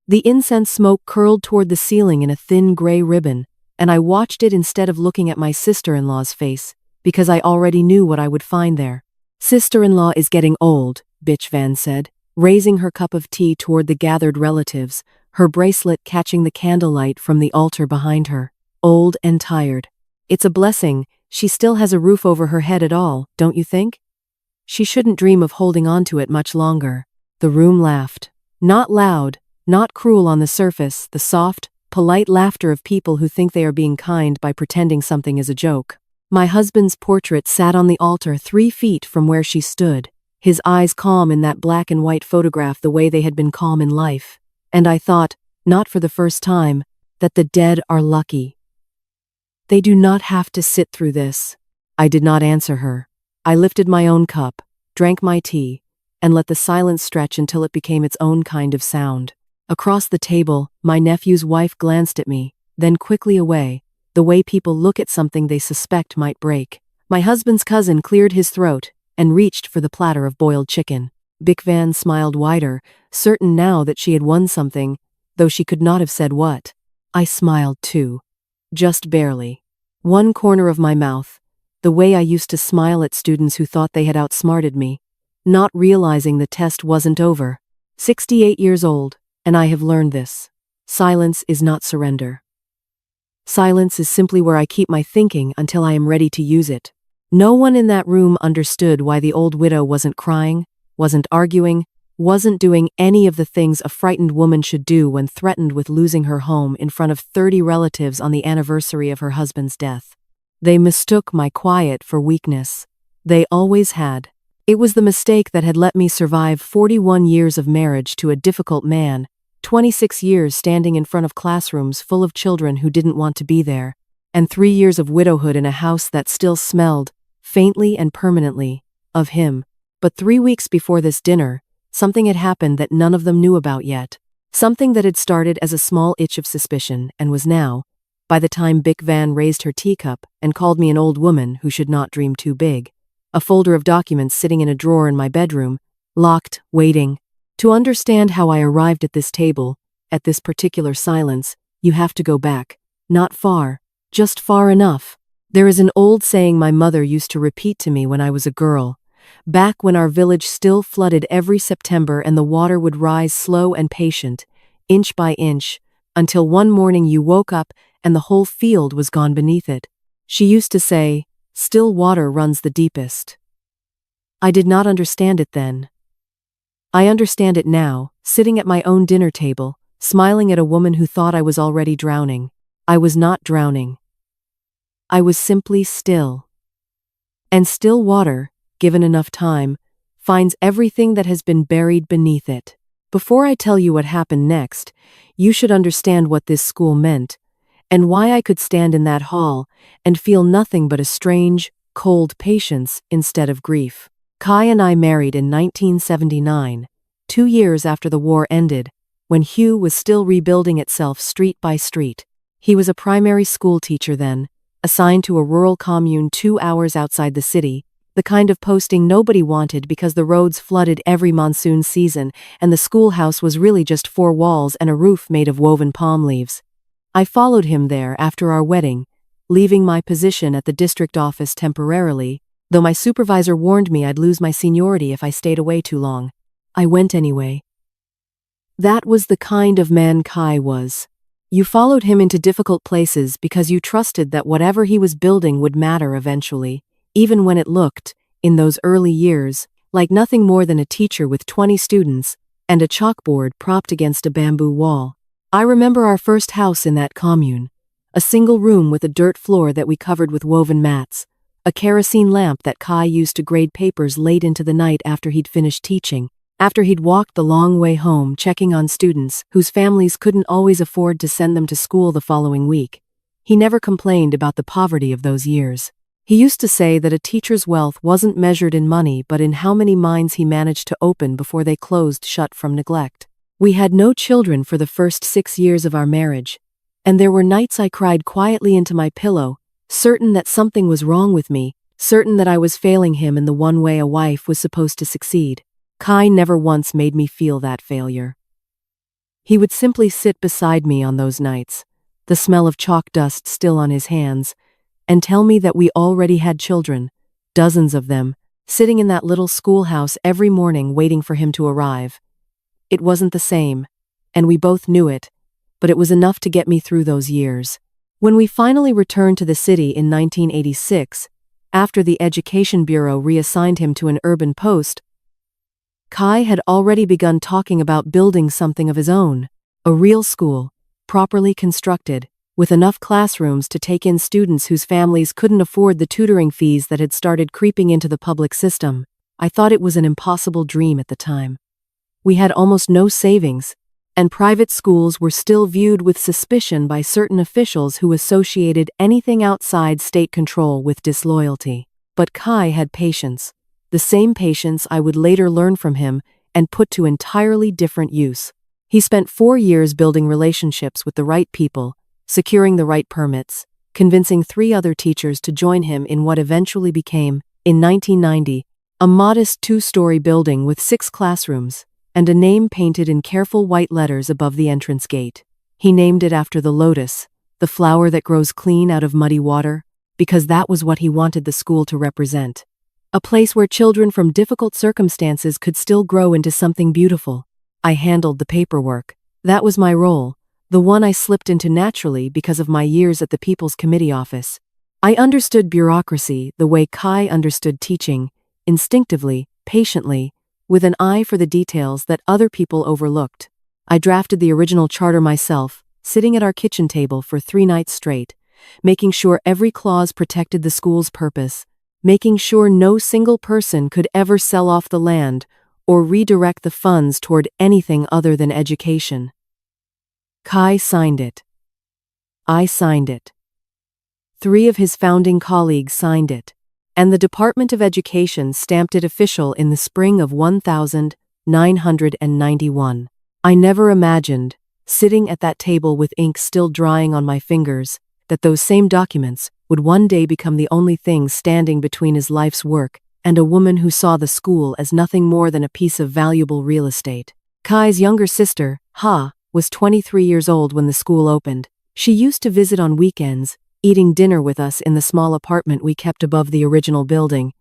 The incense smoke curled toward the ceiling in a thin gray ribbon, and I watched it instead of looking at my sister-in-law's face, because I already knew what I would find there. "Sister-in-law is getting old," Bitch Van said, raising her cup of tea toward the gathered relatives, her bracelet catching the candlelight from the altar behind her. "Old and tired. It's a blessing she still has a roof over her head at all, don't you think? She shouldn't dream of holding on to it much longer." The room laughed. Not loud, not cruel on the surface, the soft, polite laughter of people who think they are being kind by pretending something is a joke. My husband's portrait sat on the altar 3 feet from where she stood, his eyes calm in that black and white photograph the way they had been calm in life. And I thought, not for the first time, that the dead are lucky. They do not have to sit through this. I did not answer her. I lifted my own cup, drank my tea, and let the silence stretch until it became its own kind of sound. Across the table, my nephew's wife glanced at me, then quickly away, the way people look at something they suspect might break. My husband's cousin cleared his throat and reached for the platter of boiled chicken. Bic Van smiled wider, certain now that she had won something, though she could not have said what. I smiled too. Just barely. One corner of my mouth, the way I used to smile at students who thought they had outsmarted me, not realizing the test wasn't over. 68 years old, and I have learned this. Silence is not surrender. Silence is simply where I keep my thinking until I am ready to use it. No one in that room understood why the old widow wasn't crying, wasn't arguing, wasn't doing any of the things a frightened woman should do when threatened with losing her home in front of 30 relatives on the anniversary of her husband's death. They mistook my quiet for weakness. They always had. It was the mistake that had let me survive 41 years of marriage to a difficult man, 26 years standing in front of classrooms full of children who didn't want to be there, and 3 years of widowhood in a house that still smelled, faintly and permanently, of him. But 3 weeks before this dinner, something had happened that none of them knew about yet. Something that had started as a small itch of suspicion and was now, by the time Bic Van raised her teacup and called me an old woman who should not dream too big, a folder of documents sitting in a drawer in my bedroom, locked, waiting. To understand how I arrived at this table, at this particular silence, you have to go back. Not far, just far enough. There is an old saying my mother used to repeat to me when I was a girl, back when our village still flooded every September and the water would rise slow and patient, inch by inch, until one morning you woke up and the whole field was gone beneath it. She used to say, "Still water runs the deepest." I did not understand it then. I understand it now, sitting at my own dinner table, smiling at a woman who thought I was already drowning. I was not drowning. I was simply still. And still water, given enough time, finds everything that has been buried beneath it. Before I tell you what happened next, you should understand what this school meant, and why I could stand in that hall and feel nothing but a strange, cold patience instead of grief. Kai and I married in 1979, 2 years after the war ended, when Hugh was still rebuilding itself street by street. He was a primary school teacher then, assigned to a rural commune 2 hours outside the city, the kind of posting nobody wanted because the roads flooded every monsoon season and the schoolhouse was really just 4 walls and a roof made of woven palm leaves. I followed him there after our wedding, leaving my position at the district office temporarily, though my supervisor warned me I'd lose my seniority if I stayed away too long. I went anyway. That was the kind of man Kai was. You followed him into difficult places because you trusted that whatever he was building would matter eventually, even when it looked, in those early years, like nothing more than a teacher with 20 students and a chalkboard propped against a bamboo wall. I remember our first house in that commune, a single room with a dirt floor that we covered with woven mats, a kerosene lamp that Kai used to grade papers late into the night after he'd finished teaching, after he'd walked the long way home checking on students whose families couldn't always afford to send them to school the following week. He never complained about the poverty of those years. He used to say that a teacher's wealth wasn't measured in money but in how many minds he managed to open before they closed shut from neglect. We had no children for the first 6 years of our marriage, and there were nights I cried quietly into my pillow, certain that something was wrong with me, certain that I was failing him in the one way a wife was supposed to succeed. Kai never once made me feel that failure. He would simply sit beside me on those nights, the smell of chalk dust still on his hands, and tell me that we already had children, dozens of them, sitting in that little schoolhouse every morning waiting for him to arrive. It wasn't the same, and we both knew it, but it was enough to get me through those years. When we finally returned to the city in 1986, after the Education Bureau reassigned him to an urban post, Kai had already begun talking about building something of his own, a real school, properly constructed, with enough classrooms to take in students whose families couldn't afford the tutoring fees that had started creeping into the public system. I thought it was an impossible dream at the time. We had almost no savings, and private schools were still viewed with suspicion by certain officials who associated anything outside state control with disloyalty. But Kai had patience, the same patience I would later learn from him and put to entirely different use. He spent 4 years building relationships with the right people, securing the right permits, convincing 3 other teachers to join him in what eventually became, in 1990, a modest 2-story building with 6 classrooms, and a name painted in careful white letters above the entrance gate. He named it after the lotus, the flower that grows clean out of muddy water, because that was what he wanted the school to represent. A place where children from difficult circumstances could still grow into something beautiful. I handled the paperwork. That was my role, the one I slipped into naturally because of my years at the People's Committee office. I understood bureaucracy the way Kai understood teaching, instinctively, patiently, with an eye for the details that other people overlooked. I drafted the original charter myself, sitting at our kitchen table for 3 nights straight, making sure every clause protected the school's purpose, making sure no single person could ever sell off the land or redirect the funds toward anything other than education. Kai signed it. I signed it. 3 of his founding colleagues signed it, and the Department of Education stamped it official in the spring of 1991. I never imagined, sitting at that table with ink still drying on my fingers, that those same documents would one day become the only thing standing between his life's work and a woman who saw the school as nothing more than a piece of valuable real estate. Kai's younger sister, Ha, was 23 years old when the school opened. She used to visit on weekends, eating dinner with us in the small apartment we kept above the original building,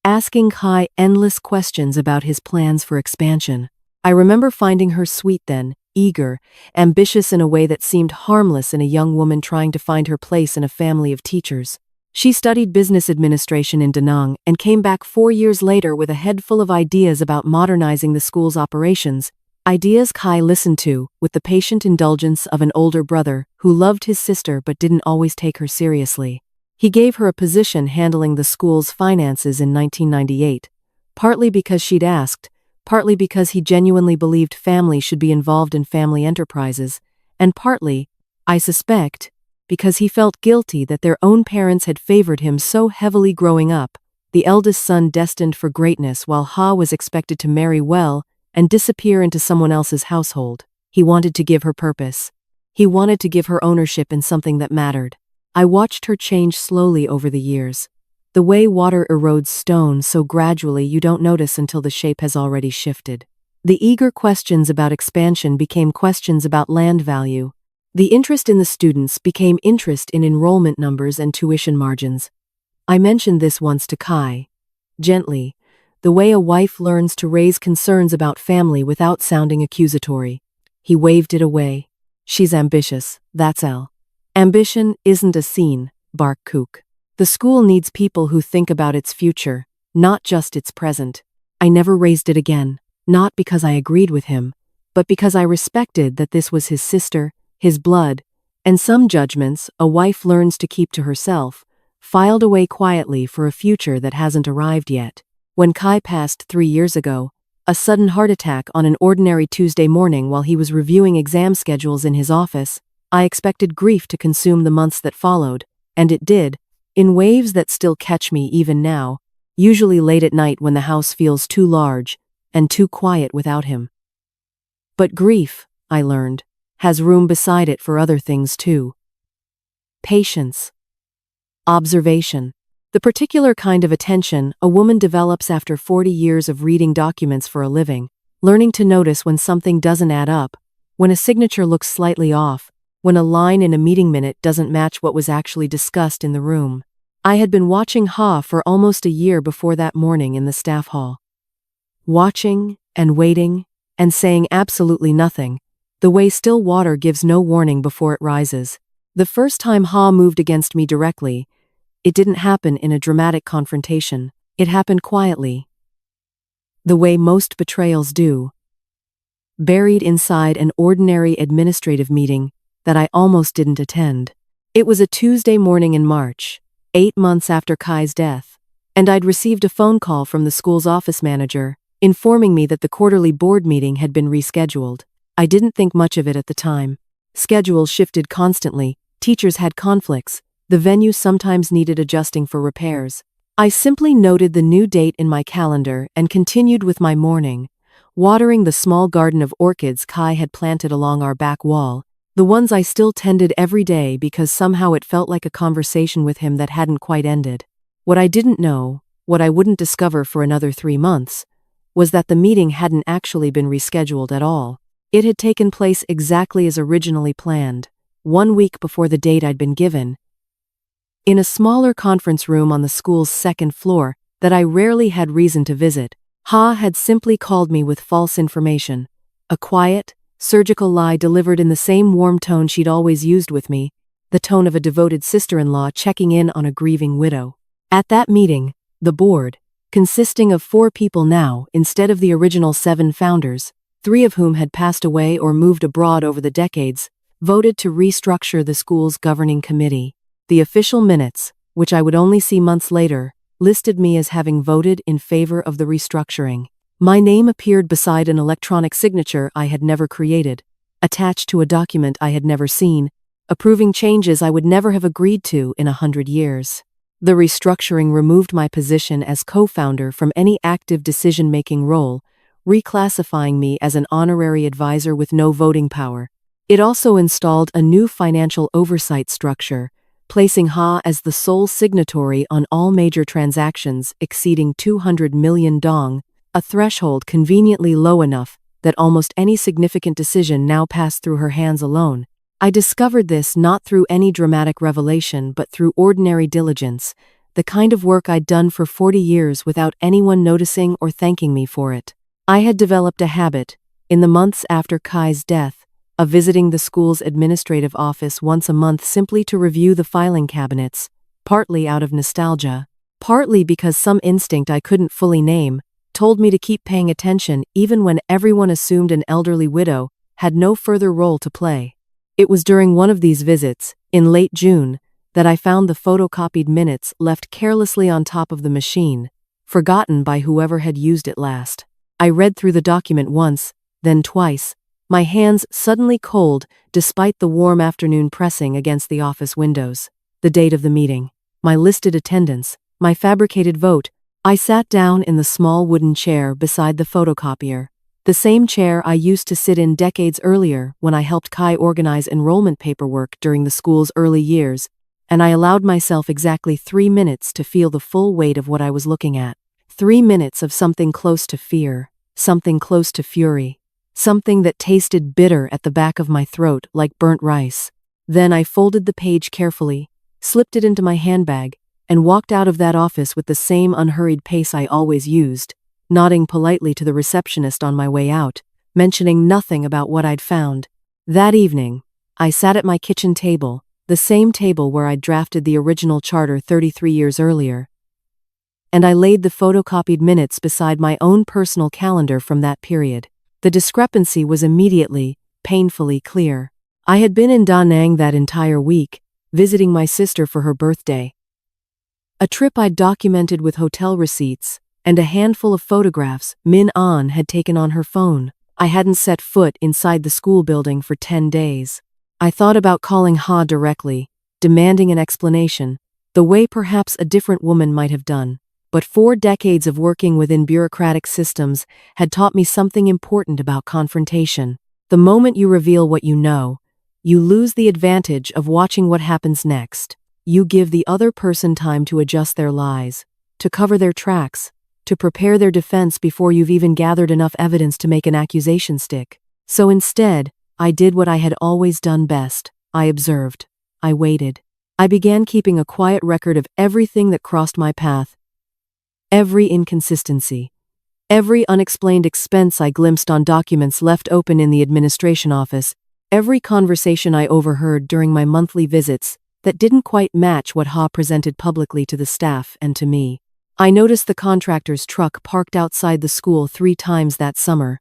asking Kai endless questions about his plans for expansion. I remember finding her sweet then, eager, ambitious in a way that seemed harmless in a young woman trying to find her place in a family of teachers. She studied business administration in Da Nang and came back 4 years later with a head full of ideas about modernizing the school's operations, ideas Kai listened to with the patient indulgence of an older brother who loved his sister but didn't always take her seriously. He gave her a position handling the school's finances in 1998, partly because she'd asked, partly because he genuinely believed families should be involved in family enterprises, and partly, I suspect, because he felt guilty that their own parents had favored him so heavily growing up, the eldest son destined for greatness while Ha was expected to marry well and disappear into someone else's household. He wanted to give her purpose. He wanted to give her ownership in something that mattered. I watched her change slowly over the years. The way water erodes stone so gradually you don't notice until the shape has already shifted. The eager questions about expansion became questions about land value. The interest in the students became interest in enrollment numbers and tuition margins. I mentioned this once to Kai, gently, the way a wife learns to raise concerns about family without sounding accusatory. He waved it away. She's ambitious, that's all. Ambition isn't a scene, barked Kook. The school needs people who think about its future, not just its present. I never raised it again, not because I agreed with him, but because I respected that this was his sister, his blood, and some judgments a wife learns to keep to herself, filed away quietly for a future that hasn't arrived yet. When Kai passed 3 years ago, a sudden heart attack on an ordinary Tuesday morning while he was reviewing exam schedules in his office, I expected grief to consume the months that followed, and it did, in waves that still catch me even now, usually late at night when the house feels too large and too quiet without him. But grief, I learned, has room beside it for other things too. Patience. Observation. The particular kind of attention a woman develops after 40 years of reading documents for a living, learning to notice when something doesn't add up, when a signature looks slightly off, when a line in a meeting minute doesn't match what was actually discussed in the room. I had been watching Ha for almost a year before that morning in the staff hall. Watching, and waiting, and saying absolutely nothing, the way still water gives no warning before it rises. The first time Ha moved against me directly, it didn't happen in a dramatic confrontation. It happened quietly. The way most betrayals do. Buried inside an ordinary administrative meeting that I almost didn't attend. It was a Tuesday morning in March, 8 months after Kai's death, and I'd received a phone call from the school's office manager, informing me that the quarterly board meeting had been rescheduled. I didn't think much of it at the time. Schedules shifted constantly, teachers had conflicts, the venue sometimes needed adjusting for repairs. I simply noted the new date in my calendar and continued with my morning, watering the small garden of orchids Kai had planted along our back wall, the ones I still tended every day because somehow it felt like a conversation with him that hadn't quite ended. What I didn't know, what I wouldn't discover for another 3 months, was that the meeting hadn't actually been rescheduled at all. It had taken place exactly as originally planned, 1 week before the date I'd been given, in a smaller conference room on the school's second floor that I rarely had reason to visit. Ha had simply called me with false information, a quiet, surgical lie delivered in the same warm tone she'd always used with me, the tone of a devoted sister-in-law checking in on a grieving widow. At that meeting, the board, consisting of 4 people now instead of the original 7 founders, 3 of whom had passed away or moved abroad over the decades, voted to restructure the school's governing committee. The official minutes, which I would only see months later, listed me as having voted in favor of the restructuring. My name appeared beside an electronic signature I had never created, attached to a document I had never seen, approving changes I would never have agreed to in 100 years. The restructuring removed my position as co-founder from any active decision-making role, reclassifying me as an honorary advisor with no voting power. It also installed a new financial oversight structure, placing Ha as the sole signatory on all major transactions exceeding 200 million dong, a threshold conveniently low enough that almost any significant decision now passed through her hands alone. I discovered this not through any dramatic revelation but through ordinary diligence, the kind of work I'd done for 40 years without anyone noticing or thanking me for it. I had developed a habit, in the months after Kai's death, of visiting the school's administrative office once a month simply to review the filing cabinets, partly out of nostalgia, partly because some instinct I couldn't fully name told me to keep paying attention even when everyone assumed an elderly widow had no further role to play. It was during one of these visits, in late June, that I found the photocopied minutes left carelessly on top of the machine, forgotten by whoever had used it last. I read through the document once, then twice, my hands suddenly cold despite the warm afternoon pressing against the office windows. The date of the meeting, my listed attendance, my fabricated vote. I sat down in the small wooden chair beside the photocopier, the same chair I used to sit in decades earlier when I helped Kai organize enrollment paperwork during the school's early years, and I allowed myself exactly 3 minutes to feel the full weight of what I was looking at. 3 minutes of something close to fear, something close to fury. Something that tasted bitter at the back of my throat like burnt rice. Then I folded the page carefully, slipped it into my handbag, and walked out of that office with the same unhurried pace I always used, nodding politely to the receptionist on my way out, mentioning nothing about what I'd found. That evening, I sat at my kitchen table, the same table where I'd drafted the original charter 33 years earlier, and I laid the photocopied minutes beside my own personal calendar from that period. The discrepancy was immediately, painfully clear. I had been in Da Nang that entire week, visiting my sister for her birthday. A trip I'd documented with hotel receipts, and a handful of photographs Min An had taken on her phone. I hadn't set foot inside the school building for 10 days. I thought about calling Ha directly, demanding an explanation, the way perhaps a different woman might have done. But 4 decades of working within bureaucratic systems had taught me something important about confrontation. The moment you reveal what you know, you lose the advantage of watching what happens next. You give the other person time to adjust their lies, to cover their tracks, to prepare their defense before you've even gathered enough evidence to make an accusation stick. So instead, I did what I had always done best. I observed. I waited. I began keeping a quiet record of everything that crossed my path. Every inconsistency. Every unexplained expense I glimpsed on documents left open in the administration office. Every conversation I overheard during my monthly visits that didn't quite match what Ha presented publicly to the staff and to me. I noticed the contractor's truck parked outside the school 3 times that summer,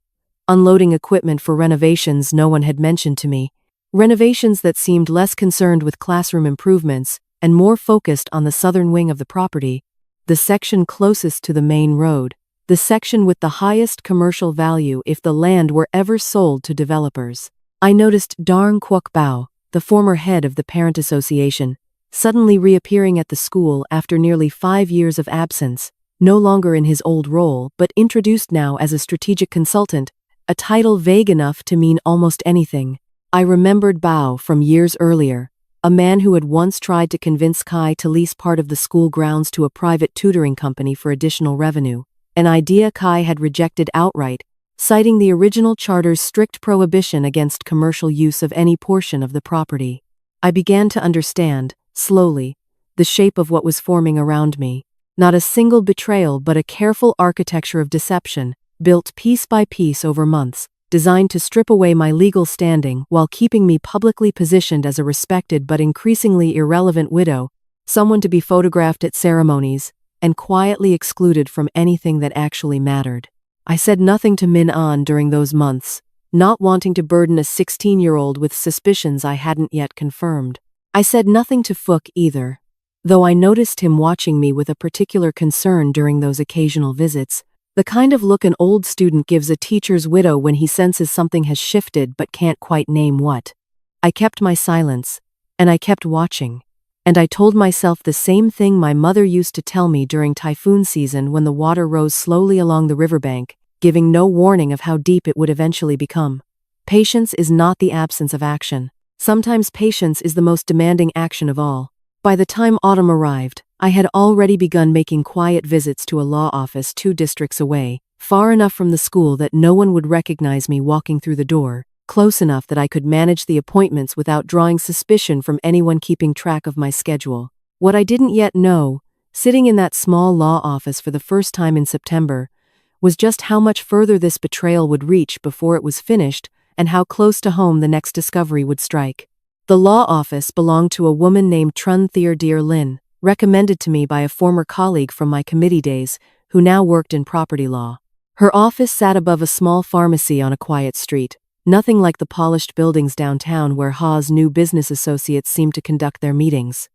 unloading equipment for renovations no one had mentioned to me. Renovations that seemed less concerned with classroom improvements and more focused on the southern wing of the property, the section closest to the main road, the section with the highest commercial value if the land were ever sold to developers. I noticed Darn Quoc Bao, the former head of the parent association, suddenly reappearing at the school after nearly 5 years of absence, no longer in his old role but introduced now as a strategic consultant, a title vague enough to mean almost anything. I remembered Bao from years earlier, a man who had once tried to convince Kai to lease part of the school grounds to a private tutoring company for additional revenue, an idea Kai had rejected outright, citing the original charter's strict prohibition against commercial use of any portion of the property. I began to understand, slowly, the shape of what was forming around me. Not a single betrayal but a careful architecture of deception, built piece by piece over months, designed to strip away my legal standing while keeping me publicly positioned as a respected but increasingly irrelevant widow, someone to be photographed at ceremonies, and quietly excluded from anything that actually mattered. I said nothing to Min An during those months, not wanting to burden a 16-year-old with suspicions I hadn't yet confirmed. I said nothing to Phuc either, though I noticed him watching me with a particular concern during those occasional visits, the kind of look an old student gives a teacher's widow when he senses something has shifted but can't quite name what. I kept my silence, and I kept watching. And I told myself the same thing my mother used to tell me during typhoon season when the water rose slowly along the riverbank, giving no warning of how deep it would eventually become. Patience is not the absence of action. Sometimes patience is the most demanding action of all. By the time autumn arrived, I had already begun making quiet visits to a law office 2 districts away, far enough from the school that no one would recognize me walking through the door, close enough that I could manage the appointments without drawing suspicion from anyone keeping track of my schedule. What I didn't yet know, sitting in that small law office for the first time in September, was just how much further this betrayal would reach before it was finished and how close to home the next discovery would strike. The law office belonged to a woman named Trun Thier Dear Lin, recommended to me by a former colleague from my committee days who now worked in property law. Her office sat above a small pharmacy on a quiet street, nothing like the polished buildings downtown where Ha's new business associates seemed to conduct their meetings.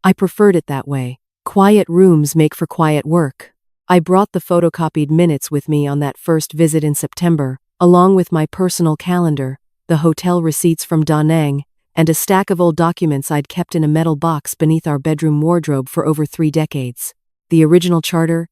I preferred it that way. Quiet rooms make for quiet work. I brought the photocopied minutes with me on that first visit in September, along with my personal calendar, the hotel receipts from Da Nang, and a stack of old documents I'd kept in a metal box beneath our bedroom wardrobe for over 3 decades. The original charter,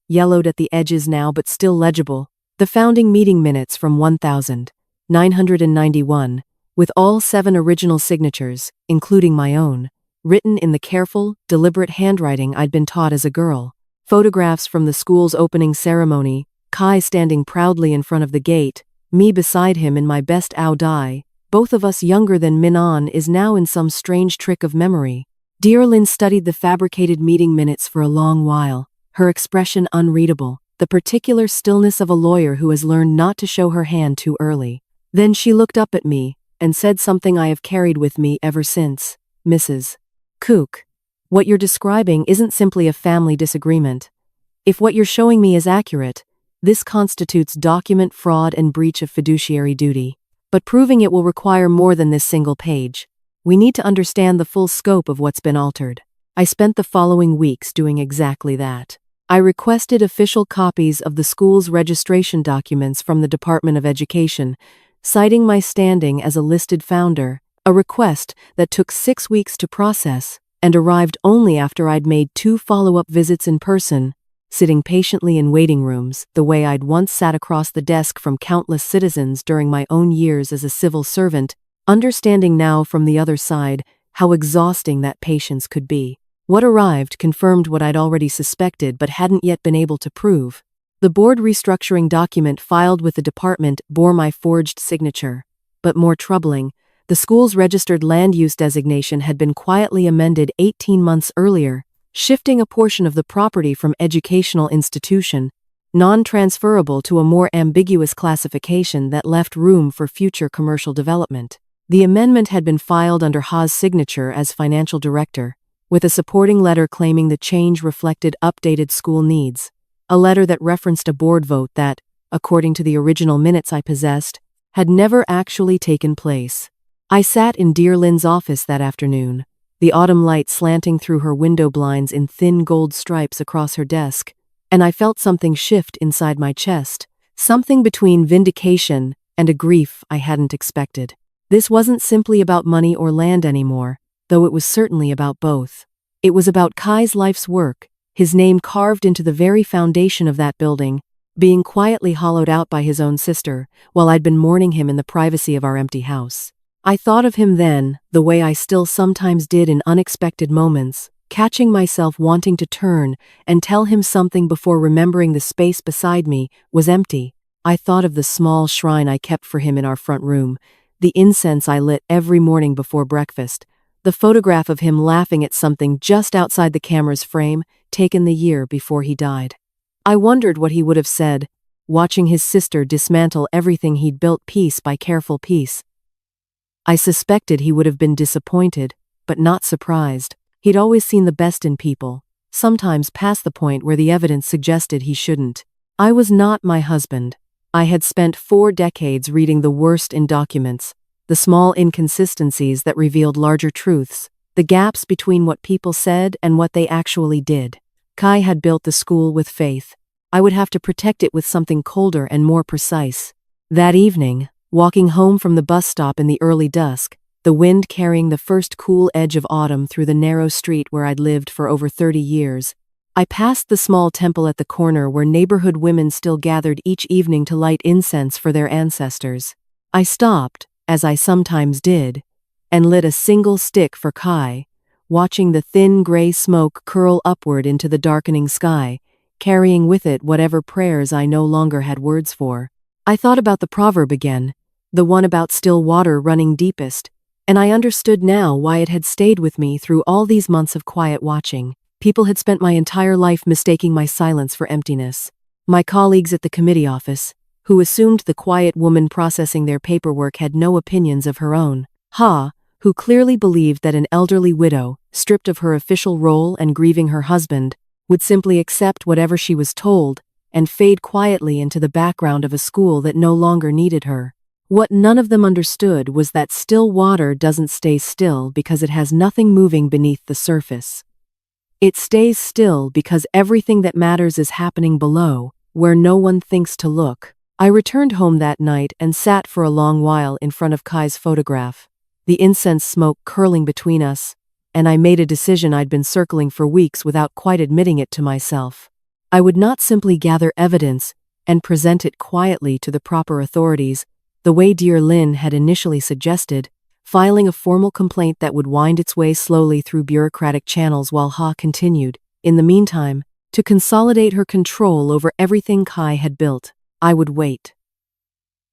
yellowed at the edges now but still legible, the founding meeting minutes from 1991, with all 7 original signatures, including my own, written in the careful, deliberate handwriting I'd been taught as a girl. Photographs from the school's opening ceremony, Kai standing proudly in front of the gate, me beside him in my best ao dai, both of us younger than Min An is now in some strange trick of memory. Dear Lin studied the fabricated meeting minutes for a long while, her expression unreadable, the particular stillness of a lawyer who has learned not to show her hand too early. Then she looked up at me and said something I have carried with me ever since. Mrs. Cook, what you're describing isn't simply a family disagreement. If what you're showing me is accurate, this constitutes document fraud and breach of fiduciary duty. But proving it will require more than this single page. We need to understand the full scope of what's been altered. I spent the following weeks doing exactly that. I requested official copies of the school's registration documents from the Department of Education, citing my standing as a listed founder, a request that took 6 weeks to process and arrived only after I'd made 2 follow-up visits in person, sitting patiently in waiting rooms, the way I'd once sat across the desk from countless citizens during my own years as a civil servant, understanding now from the other side how exhausting that patience could be. What arrived confirmed what I'd already suspected but hadn't yet been able to prove. The board restructuring document filed with the department bore my forged signature. But more troubling, the school's registered land use designation had been quietly amended 18 months earlier, shifting a portion of the property from educational institution, non-transferable, to a more ambiguous classification that left room for future commercial development. The amendment had been filed under Ha's signature as financial director, with a supporting letter claiming the change reflected updated school needs, a letter that referenced a board vote that, according to the original minutes I possessed, had never actually taken place. I sat in Dear Lynn's office that afternoon, the autumn light slanting through her window blinds in thin gold stripes across her desk, and I felt something shift inside my chest, something between vindication and a grief I hadn't expected. This wasn't simply about money or land anymore, though it was certainly about both. It was about Kai's life's work, his name carved into the very foundation of that building, being quietly hollowed out by his own sister, while I'd been mourning him in the privacy of our empty house. I thought of him then, the way I still sometimes did in unexpected moments, catching myself wanting to turn and tell him something before remembering the space beside me was empty. I thought of the small shrine I kept for him in our front room, the incense I lit every morning before breakfast, the photograph of him laughing at something just outside the camera's frame, taken the year before he died. I wondered what he would have said, watching his sister dismantle everything he'd built piece by careful piece. I suspected he would have been disappointed, but not surprised. He'd always seen the best in people, sometimes past the point where the evidence suggested he shouldn't. I was not my husband. I had spent 4 decades reading the worst in documents, the small inconsistencies that revealed larger truths, the gaps between what people said and what they actually did. Kai had built the school with faith. I would have to protect it with something colder and more precise. That evening, walking home from the bus stop in the early dusk, the wind carrying the first cool edge of autumn through the narrow street where I'd lived for over 30 years, I passed the small temple at the corner where neighborhood women still gathered each evening to light incense for their ancestors. I stopped, as I sometimes did, and lit a single stick for Kai, watching the thin gray smoke curl upward into the darkening sky, carrying with it whatever prayers I no longer had words for. I thought about the proverb again, the one about still water running deepest, and I understood now why it had stayed with me through all these months of quiet watching. People had spent my entire life mistaking my silence for emptiness. My colleagues at the committee office, who assumed the quiet woman processing their paperwork had no opinions of her own. Ha, who clearly believed that an elderly widow, stripped of her official role and grieving her husband, would simply accept whatever she was told and fade quietly into the background of a school that no longer needed her. What none of them understood was that still water doesn't stay still because it has nothing moving beneath the surface. It stays still because everything that matters is happening below, where no one thinks to look. I returned home that night and sat for a long while in front of Kai's photograph, the incense smoke curling between us, and I made a decision I'd been circling for weeks without quite admitting it to myself. I would not simply gather evidence and present it quietly to the proper authorities, the way Dear Lynn had initially suggested, filing a formal complaint that would wind its way slowly through bureaucratic channels while Ha continued, in the meantime, to consolidate her control over everything Kai had built. I would wait.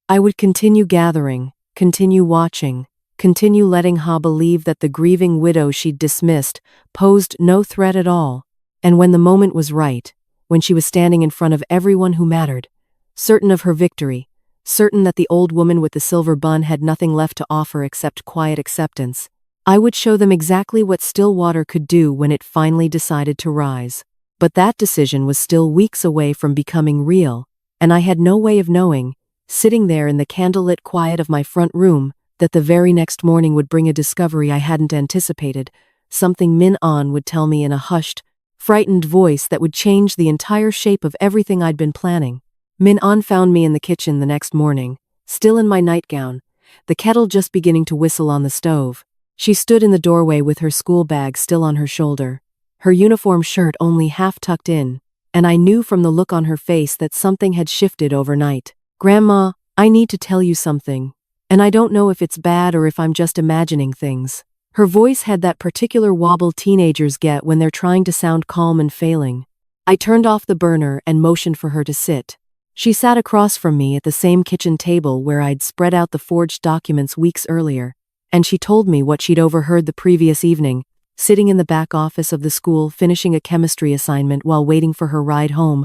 I would continue gathering, continue watching, continue letting Ha believe that the grieving widow she'd dismissed posed no threat at all, and when the moment was right, when she was standing in front of everyone who mattered, certain of her victory, certain that the old woman with the silver bun had nothing left to offer except quiet acceptance, I would show them exactly what still water could do when it finally decided to rise. But that decision was still weeks away from becoming real, and I had no way of knowing, sitting there in the candlelit quiet of my front room, that the very next morning would bring a discovery I hadn't anticipated, something Min An would tell me in a hushed, frightened voice that would change the entire shape of everything I'd been planning. Min An found me in the kitchen the next morning, still in my nightgown, the kettle just beginning to whistle on the stove. She stood in the doorway with her school bag still on her shoulder, her uniform shirt only half tucked in, and I knew from the look on her face that something had shifted overnight. "Grandma, I need to tell you something, and I don't know if it's bad or if I'm just imagining things." Her voice had that particular wobble teenagers get when they're trying to sound calm and failing. I turned off the burner and motioned for her to sit. She sat across from me at the same kitchen table where I'd spread out the forged documents weeks earlier, and she told me what she'd overheard the previous evening, sitting in the back office of the school finishing a chemistry assignment while waiting for her ride home.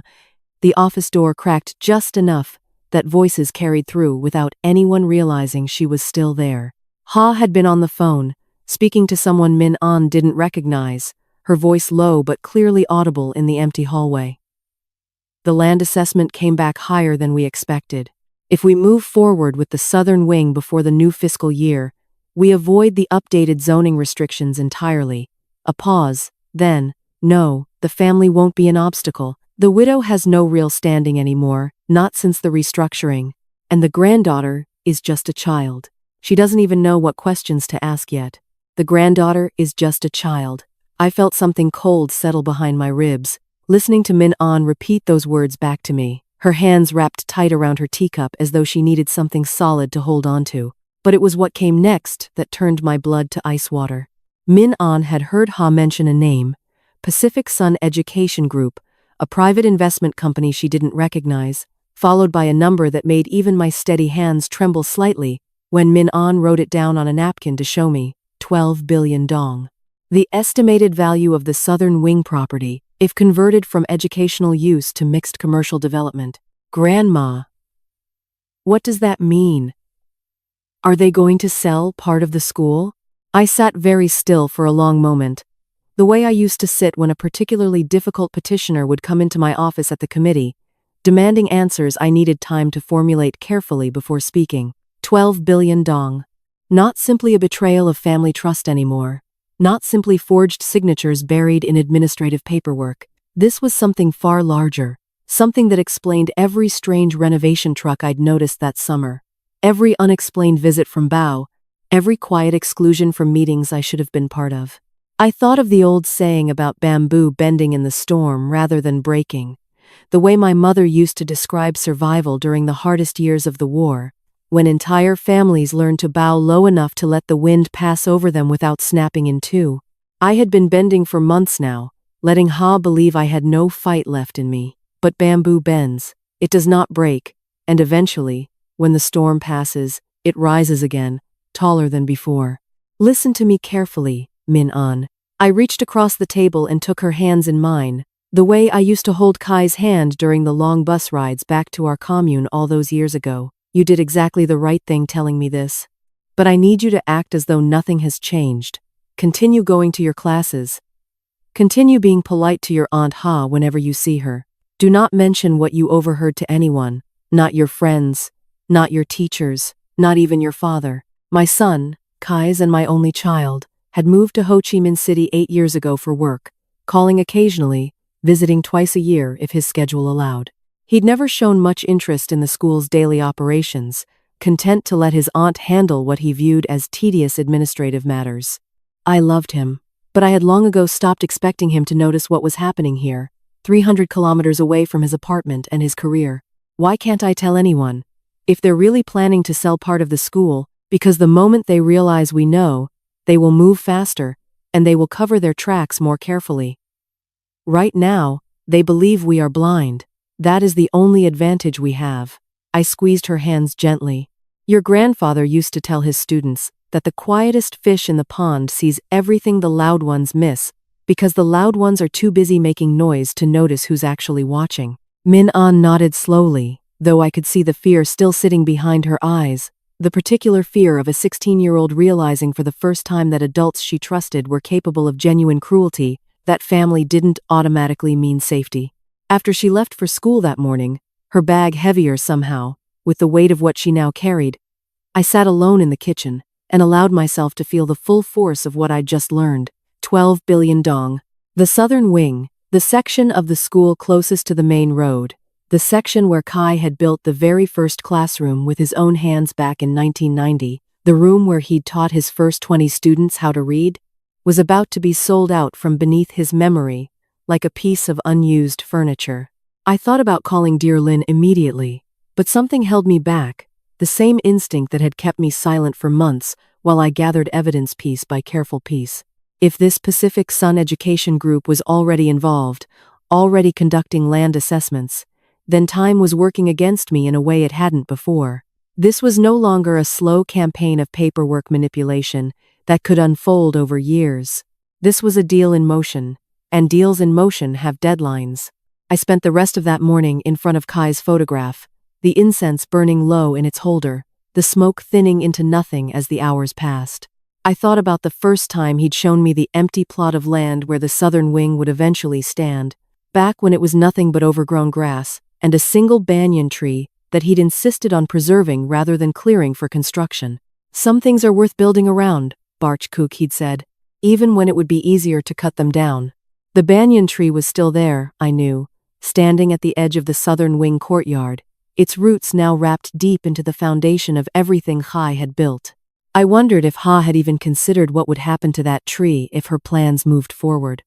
The office door cracked just enough that voices carried through without anyone realizing she was still there. Ha had been on the phone, speaking to someone Min An didn't recognize, her voice low but clearly audible in the empty hallway. The land assessment came back higher than we expected. If we move forward with the southern wing before the new fiscal year, we avoid the updated zoning restrictions entirely. A pause, then, no, the family won't be an obstacle. The widow has no real standing anymore, not since the restructuring, and the granddaughter is just a child. She doesn't even know what questions to ask yet. The granddaughter is just a child. I felt something cold settle behind my ribs, listening to Min An repeat those words back to me, her hands wrapped tight around her teacup as though she needed something solid to hold on to. But it was what came next that turned my blood to ice water. Min An had heard Ha mention a name, Pacific Sun Education Group, a private investment company she didn't recognize, followed by a number that made even my steady hands tremble slightly when Min An wrote it down on a napkin to show me, 12 billion dong. The estimated value of the southern wing property, if converted from educational use to mixed commercial development. Grandma. What does that mean? Are they going to sell part of the school? I sat very still for a long moment, the way I used to sit when a particularly difficult petitioner would come into my office at the committee, demanding answers I needed time to formulate carefully before speaking. 12 billion dong. Not simply a betrayal of family trust anymore. Not simply forged signatures buried in administrative paperwork. This was something far larger, something that explained every strange renovation truck I'd noticed that summer, every unexplained visit from Bao, every quiet exclusion from meetings I should have been part of. I thought of the old saying about bamboo bending in the storm rather than breaking, the way my mother used to describe survival during the hardest years of the war, when entire families learned to bow low enough to let the wind pass over them without snapping in two. I had been bending for months now, letting Ha believe I had no fight left in me. But bamboo bends, it does not break, and eventually, when the storm passes, it rises again, taller than before. Listen to me carefully, Min An. I reached across the table and took her hands in mine, the way I used to hold Kai's hand during the long bus rides back to our commune all those years ago. You did exactly the right thing telling me this. But I need you to act as though nothing has changed. Continue going to your classes. Continue being polite to your Aunt Ha whenever you see her. Do not mention what you overheard to anyone, not your friends, not your teachers, not even your father. My son, Kai's and my only child, had moved to Ho Chi Minh City 8 years ago for work, calling occasionally, visiting twice a year if his schedule allowed. He'd never shown much interest in the school's daily operations, content to let his aunt handle what he viewed as tedious administrative matters. I loved him, but I had long ago stopped expecting him to notice what was happening here, 300 kilometers away from his apartment and his career. Why can't I tell anyone? If they're really planning to sell part of the school, because the moment they realize we know, they will move faster, and they will cover their tracks more carefully. Right now, they believe we are blind. That is the only advantage we have. I squeezed her hands gently. Your grandfather used to tell his students that the quietest fish in the pond sees everything the loud ones miss, because the loud ones are too busy making noise to notice who's actually watching. Min An nodded slowly, though I could see the fear still sitting behind her eyes, the particular fear of a 16-year-old realizing for the first time that adults she trusted were capable of genuine cruelty. That family didn't automatically mean safety. After she left for school that morning, her bag heavier somehow, with the weight of what she now carried, I sat alone in the kitchen and allowed myself to feel the full force of what I'd just learned. 12 billion dong. The southern wing, the section of the school closest to the main road, the section where Kai had built the very first classroom with his own hands back in 1990, the room where he'd taught his first 20 students how to read, was about to be sold out from beneath his memory, like a piece of unused furniture. I thought about calling Dear Lin immediately, but something held me back, the same instinct that had kept me silent for months while I gathered evidence piece by careful piece. If this Pacific Sun Education Group was already involved, already conducting land assessments, then time was working against me in a way it hadn't before. This was no longer a slow campaign of paperwork manipulation that could unfold over years. This was a deal in motion, and deals in motion have deadlines. I spent the rest of that morning in front of Kai's photograph, the incense burning low in its holder, the smoke thinning into nothing as the hours passed. I thought about the first time he'd shown me the empty plot of land where the southern wing would eventually stand, back when it was nothing but overgrown grass and a single banyan tree that he'd insisted on preserving rather than clearing for construction. Some things are worth building around, Barchkook, he'd said, even when it would be easier to cut them down. The banyan tree was still there, I knew, standing at the edge of the southern wing courtyard, its roots now wrapped deep into the foundation of everything Khai had built. I wondered if Ha had even considered what would happen to that tree if her plans moved forward,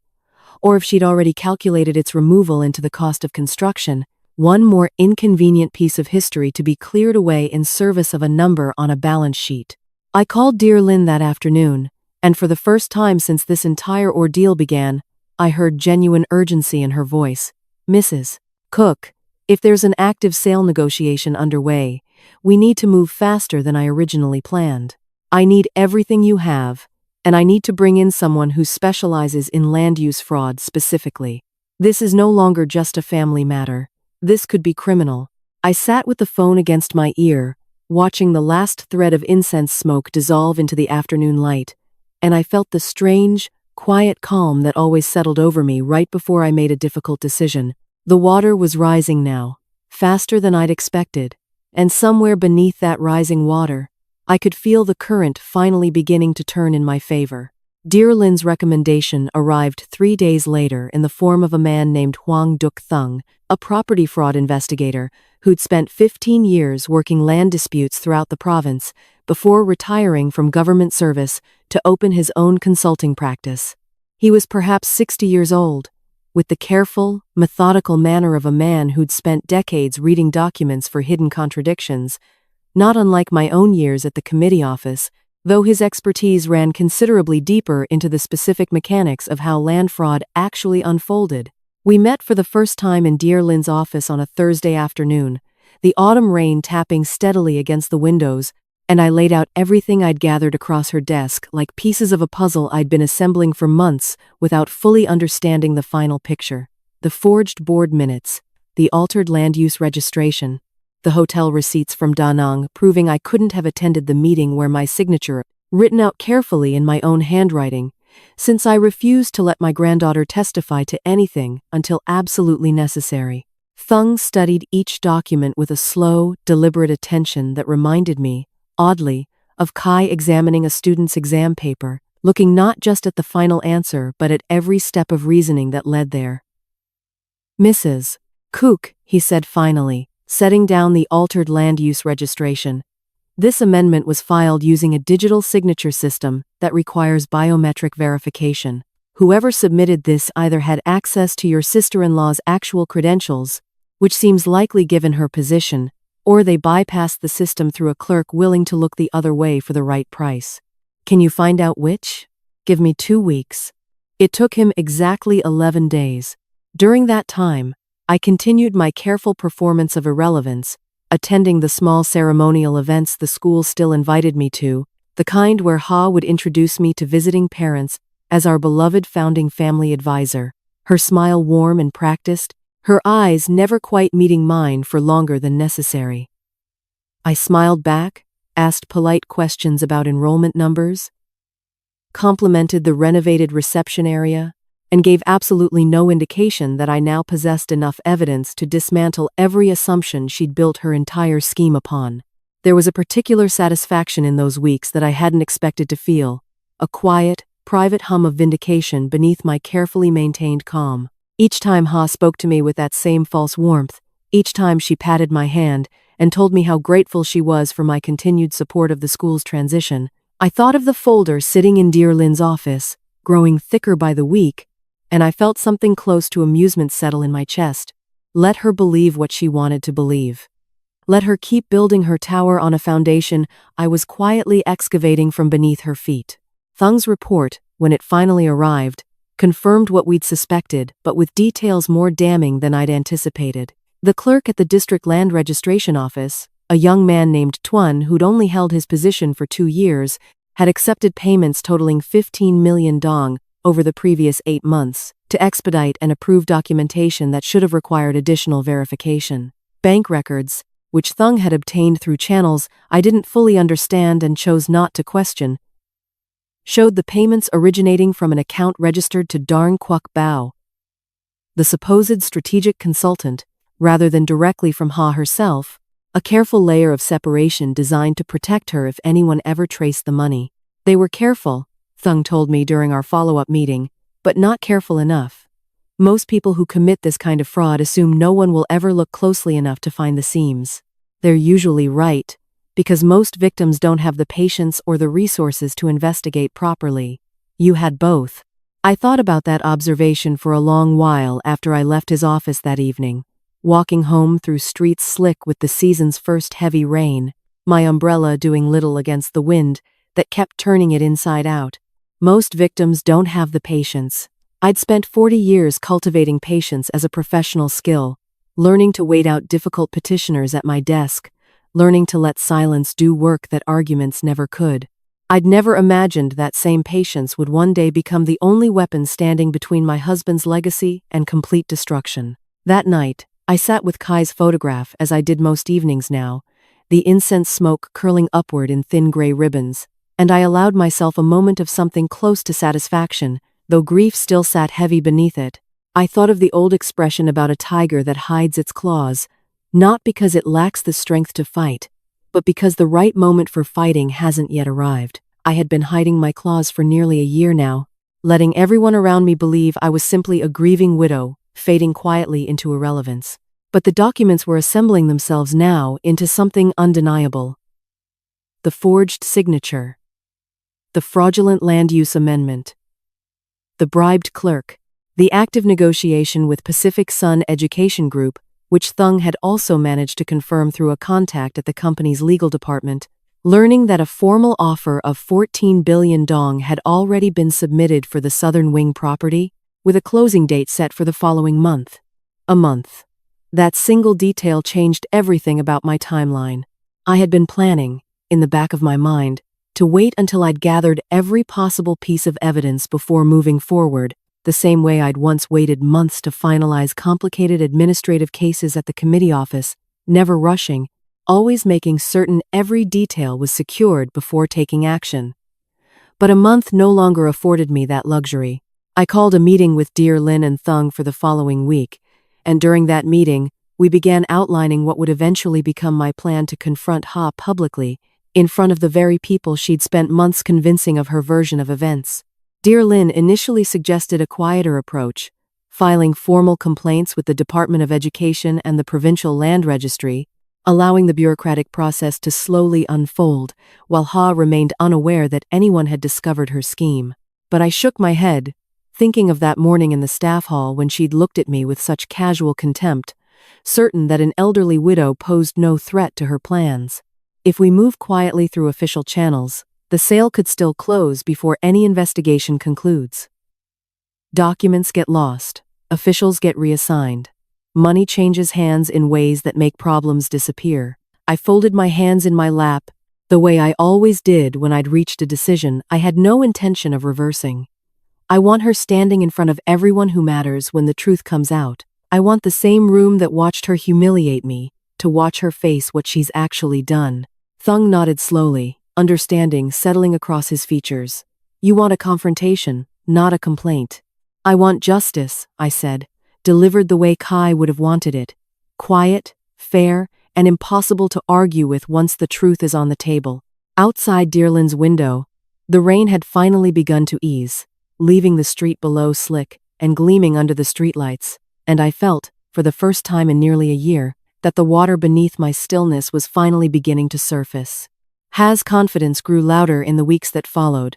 or if she'd already calculated its removal into the cost of construction, one more inconvenient piece of history to be cleared away in service of a number on a balance sheet. I called Dear Lin that afternoon, and for the first time since this entire ordeal began, I heard genuine urgency in her voice. Mrs. Cook, if there's an active sale negotiation underway, we need to move faster than I originally planned. I need everything you have, and I need to bring in someone who specializes in land use fraud specifically. This is no longer just a family matter. This could be criminal. I sat with the phone against my ear, watching the last thread of incense smoke dissolve into the afternoon light, and I felt the strange, quiet calm that always settled over me right before I made a difficult decision. The water was rising now, faster than I'd expected, and somewhere beneath that rising water, I could feel the current finally beginning to turn in my favor. Dear Lin's recommendation arrived 3 days later in the form of a man named Huang Duk Thung, a property fraud investigator who'd spent 15 years working land disputes throughout the province before retiring from government service to open his own consulting practice. He was perhaps 60 years old, with the careful, methodical manner of a man who'd spent decades reading documents for hidden contradictions, not unlike my own years at the committee office, though his expertise ran considerably deeper into the specific mechanics of how land fraud actually unfolded. We met for the first time in Dear Lin's office on a Thursday afternoon, the autumn rain tapping steadily against the windows, and I laid out everything I'd gathered across her desk like pieces of a puzzle I'd been assembling for months without fully understanding the final picture. The forged board minutes, the altered land use registration, the hotel receipts from Da Nang proving I couldn't have attended the meeting where my signature, written out carefully in my own handwriting, since I refused to let my granddaughter testify to anything until absolutely necessary. Thung studied each document with a slow, deliberate attention that reminded me, oddly, of Kai examining a student's exam paper, looking not just at the final answer but at every step of reasoning that led there. Mrs. Cook, he said finally, setting down the altered land use registration. This amendment was filed using a digital signature system that requires biometric verification. Whoever submitted this either had access to your sister-in-law's actual credentials, which seems likely given her position, or they bypassed the system through a clerk willing to look the other way for the right price. Can you find out which? Give me 2 weeks. It took him exactly 11 days. During that time, I continued my careful performance of irrelevance, attending the small ceremonial events the school still invited me to, the kind where Ha would introduce me to visiting parents as our beloved founding family advisor, her smile warm and practiced, her eyes never quite meeting mine for longer than necessary. I smiled back, asked polite questions about enrollment numbers, complimented the renovated reception area, and gave absolutely no indication that I now possessed enough evidence to dismantle every assumption she'd built her entire scheme upon. There was a particular satisfaction in those weeks that I hadn't expected to feel, a quiet, private hum of vindication beneath my carefully maintained calm. Each time Ha spoke to me with that same false warmth, each time she patted my hand and told me how grateful she was for my continued support of the school's transition, I thought of the folder sitting in Dear Lin's office, growing thicker by the week, and I felt something close to amusement settle in my chest. Let her believe what she wanted to believe. Let her keep building her tower on a foundation I was quietly excavating from beneath her feet. Thung's report, when it finally arrived, confirmed what we'd suspected, but with details more damning than I'd anticipated. The clerk at the district land registration office, a young man named Tuan who'd only held his position for 2 years, had accepted payments totaling 15 million dong over the previous 8 months to expedite and approve documentation that should have required additional verification. Bank records, which Thung had obtained through channels I didn't fully understand and chose not to question, showed the payments originating from an account registered to Darn Kwok Bao, the supposed strategic consultant, rather than directly from Ha herself, a careful layer of separation designed to protect her if anyone ever traced the money. They were careful, Thung told me during our follow-up meeting, but not careful enough. Most people who commit this kind of fraud assume no one will ever look closely enough to find the seams. They're usually right, because most victims don't have the patience or the resources to investigate properly. You had both. I thought about that observation for a long while after I left his office that evening, walking home through streets slick with the season's first heavy rain, my umbrella doing little against the wind that kept turning it inside out. Most victims don't have the patience. I'd spent 40 years cultivating patience as a professional skill, learning to wait out difficult petitioners at my desk, learning to let silence do work that arguments never could. I'd never imagined that same patience would one day become the only weapon standing between my husband's legacy and complete destruction. That night, I sat with Kai's photograph as I did most evenings now, the incense smoke curling upward in thin gray ribbons, and I allowed myself a moment of something close to satisfaction, though grief still sat heavy beneath it. I thought of the old expression about a tiger that hides its claws, not because it lacks the strength to fight, but because the right moment for fighting hasn't yet arrived. I had been hiding my claws for nearly a year now, letting everyone around me believe I was simply a grieving widow, fading quietly into irrelevance. But the documents were assembling themselves now into something undeniable. The forged signature. The fraudulent land use amendment. The bribed clerk. The active negotiation with Pacific Sun Education Group, which Thung had also managed to confirm through a contact at the company's legal department, learning that a formal offer of 14 billion dong had already been submitted for the Southern Wing property, with a closing date set for the following month. A month. That single detail changed everything about my timeline. I had been planning, in the back of my mind, to wait until I'd gathered every possible piece of evidence before moving forward, the same way I'd once waited months to finalize complicated administrative cases at the committee office, never rushing, always making certain every detail was secured before taking action. But a month no longer afforded me that luxury. I called a meeting with Dear Lin and Thung for the following week, and during that meeting, we began outlining what would eventually become my plan to confront Ha publicly, in front of the very people she'd spent months convincing of her version of events. Dear Lin initially suggested a quieter approach, filing formal complaints with the Department of Education and the Provincial Land Registry, allowing the bureaucratic process to slowly unfold, while Ha remained unaware that anyone had discovered her scheme. But I shook my head, thinking of that morning in the staff hall when she'd looked at me with such casual contempt, certain that an elderly widow posed no threat to her plans. If we move quietly through official channels, the sale could still close before any investigation concludes. Documents get lost, officials get reassigned. Money changes hands in ways that make problems disappear. I folded my hands in my lap, the way I always did when I'd reached a decision I had no intention of reversing. I want her standing in front of everyone who matters when the truth comes out. I want the same room that watched her humiliate me, to watch her face what she's actually done. Thung nodded slowly, understanding settling across his features. You want a confrontation, not a complaint. I want justice, I said, delivered the way Kai would have wanted it. Quiet, fair, and impossible to argue with once the truth is on the table. Outside Dearlin's window, the rain had finally begun to ease, leaving the street below slick and gleaming under the streetlights, and I felt, for the first time in nearly a year, that the water beneath my stillness was finally beginning to surface. Ha's confidence grew louder in the weeks that followed,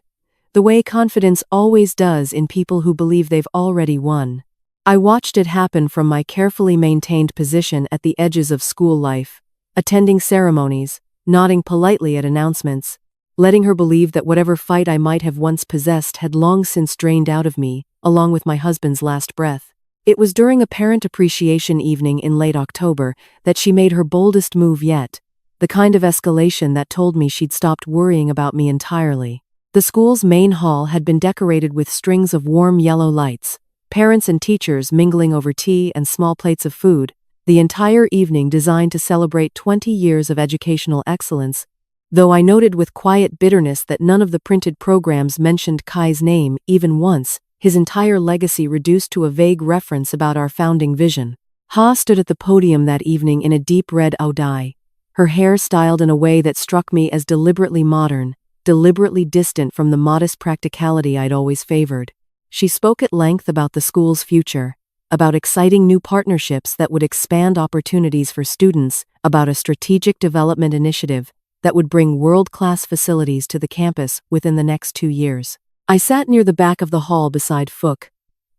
the way confidence always does in people who believe they've already won. I watched it happen from my carefully maintained position at the edges of school life, attending ceremonies, nodding politely at announcements, letting her believe that whatever fight I might have once possessed had long since drained out of me, along with my husband's last breath. It was during a parent appreciation evening in late October that she made her boldest move yet, the kind of escalation that told me she'd stopped worrying about me entirely. The school's main hall had been decorated with strings of warm yellow lights, parents and teachers mingling over tea and small plates of food, the entire evening designed to celebrate 20 years of educational excellence, though I noted with quiet bitterness that none of the printed programs mentioned Kai's name even once, his entire legacy reduced to a vague reference about our founding vision. Ha stood at the podium that evening in a deep red dye, her hair styled in a way that struck me as deliberately modern, deliberately distant from the modest practicality I'd always favored. She spoke at length about the school's future, about exciting new partnerships that would expand opportunities for students, about a strategic development initiative that would bring world-class facilities to the campus within the next 2 years. I sat near the back of the hall beside Fook,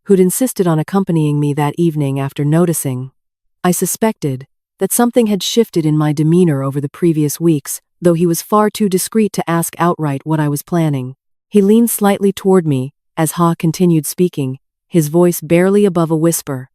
who'd insisted on accompanying me that evening after noticing, I suspected, that something had shifted in my demeanor over the previous weeks, though he was far too discreet to ask outright what I was planning. He leaned slightly toward me as Ha continued speaking, his voice barely above a whisper.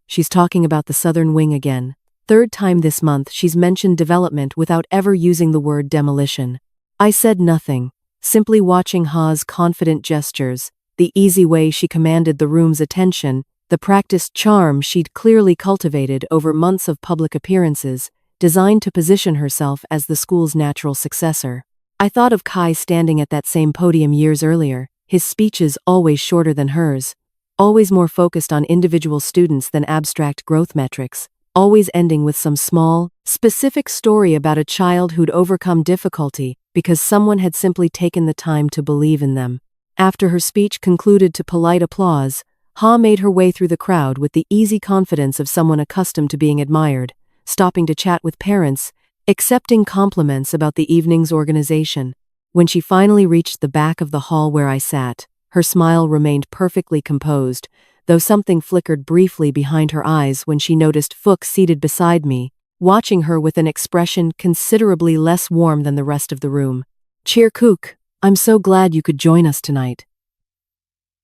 She's talking about the southern wing again. Third time this month she's mentioned development without ever using the word demolition. I said nothing, simply watching Ha's confident gestures, the easy way she commanded the room's attention, the practiced charm she'd clearly cultivated over months of public appearances, designed to position herself as the school's natural successor. I thought of Kai standing at that same podium years earlier, his speeches always shorter than hers, always more focused on individual students than abstract growth metrics, always ending with some small, specific story about a child who'd overcome difficulty because someone had simply taken the time to believe in them. After her speech concluded to polite applause, Ha made her way through the crowd with the easy confidence of someone accustomed to being admired, stopping to chat with parents, accepting compliments about the evening's organization. When she finally reached the back of the hall where I sat, her smile remained perfectly composed, though something flickered briefly behind her eyes when she noticed Fook seated beside me, watching her with an expression considerably less warm than the rest of the room. "Cheer Kook, I'm so glad you could join us tonight."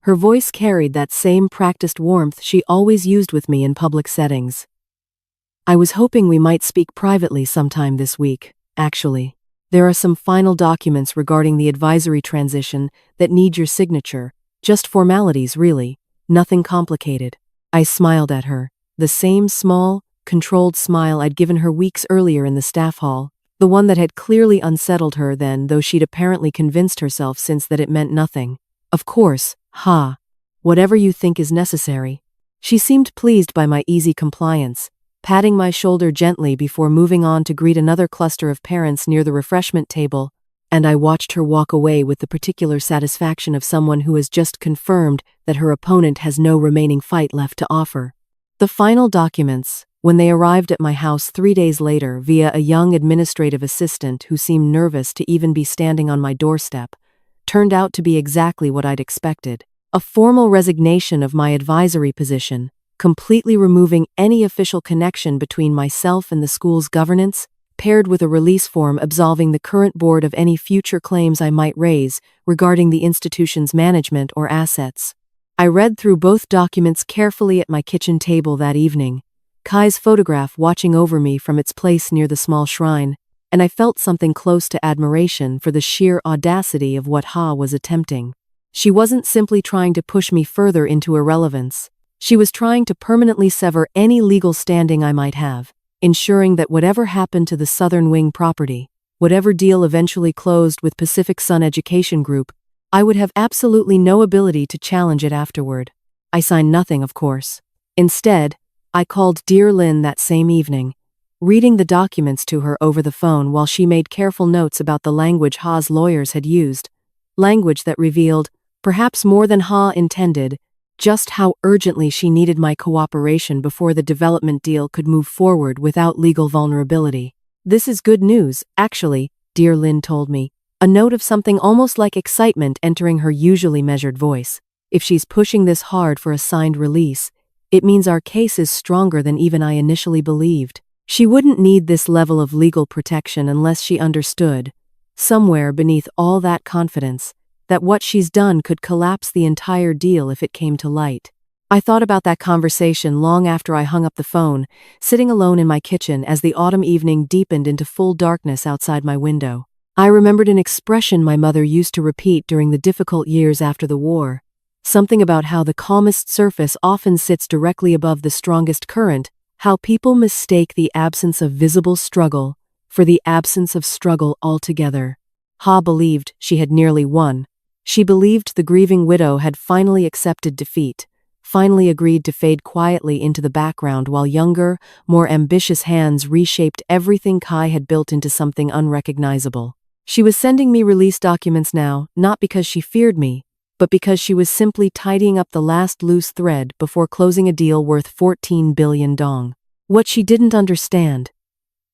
Her voice carried that same practiced warmth she always used with me in public settings. "I was hoping we might speak privately sometime this week, actually. There are some final documents regarding the advisory transition that need your signature, just formalities really, nothing complicated." I smiled at her, the same small, controlled smile I'd given her weeks earlier in the staff hall, the one that had clearly unsettled her then, though she'd apparently convinced herself since that it meant nothing. "Of course, Ha. Whatever you think is necessary." She seemed pleased by my easy compliance, patting my shoulder gently before moving on to greet another cluster of parents near the refreshment table, and I watched her walk away with the particular satisfaction of someone who has just confirmed that her opponent has no remaining fight left to offer. The final documents, when they arrived at my house 3 days later via a young administrative assistant who seemed nervous to even be standing on my doorstep, turned out to be exactly what I'd expected. A formal resignation of my advisory position, completely removing any official connection between myself and the school's governance, paired with a release form absolving the current board of any future claims I might raise regarding the institution's management or assets. I read through both documents carefully at my kitchen table that evening, Kai's photograph watching over me from its place near the small shrine, and I felt something close to admiration for the sheer audacity of what Ha was attempting. She wasn't simply trying to push me further into irrelevance. She was trying to permanently sever any legal standing I might have, ensuring that whatever happened to the Southern Wing property, whatever deal eventually closed with Pacific Sun Education Group, I would have absolutely no ability to challenge it afterward. I signed nothing, of course. Instead, I called dear Lynn that same evening, reading the documents to her over the phone while she made careful notes about the language Ha's lawyers had used, language that revealed, perhaps more than Ha intended, just how urgently she needed my cooperation before the development deal could move forward without legal vulnerability. "This is good news, actually," dear Lynn told me, a note of something almost like excitement entering her usually measured voice. "If she's pushing this hard for a signed release, it means our case is stronger than even I initially believed. She wouldn't need this level of legal protection unless she understood, somewhere beneath all that confidence, that what she's done could collapse the entire deal if it came to light." I thought about that conversation long after I hung up the phone, sitting alone in my kitchen as the autumn evening deepened into full darkness outside my window. I remembered an expression my mother used to repeat during the difficult years after the war. Something about how the calmest surface often sits directly above the strongest current, how people mistake the absence of visible struggle for the absence of struggle altogether. Ha believed she had nearly won. She believed the grieving widow had finally accepted defeat, finally agreed to fade quietly into the background while younger, more ambitious hands reshaped everything Kai had built into something unrecognizable. She was sending me release documents now, not because she feared me, but because she was simply tidying up the last loose thread before closing a deal worth 14 billion dong. What she didn't understand,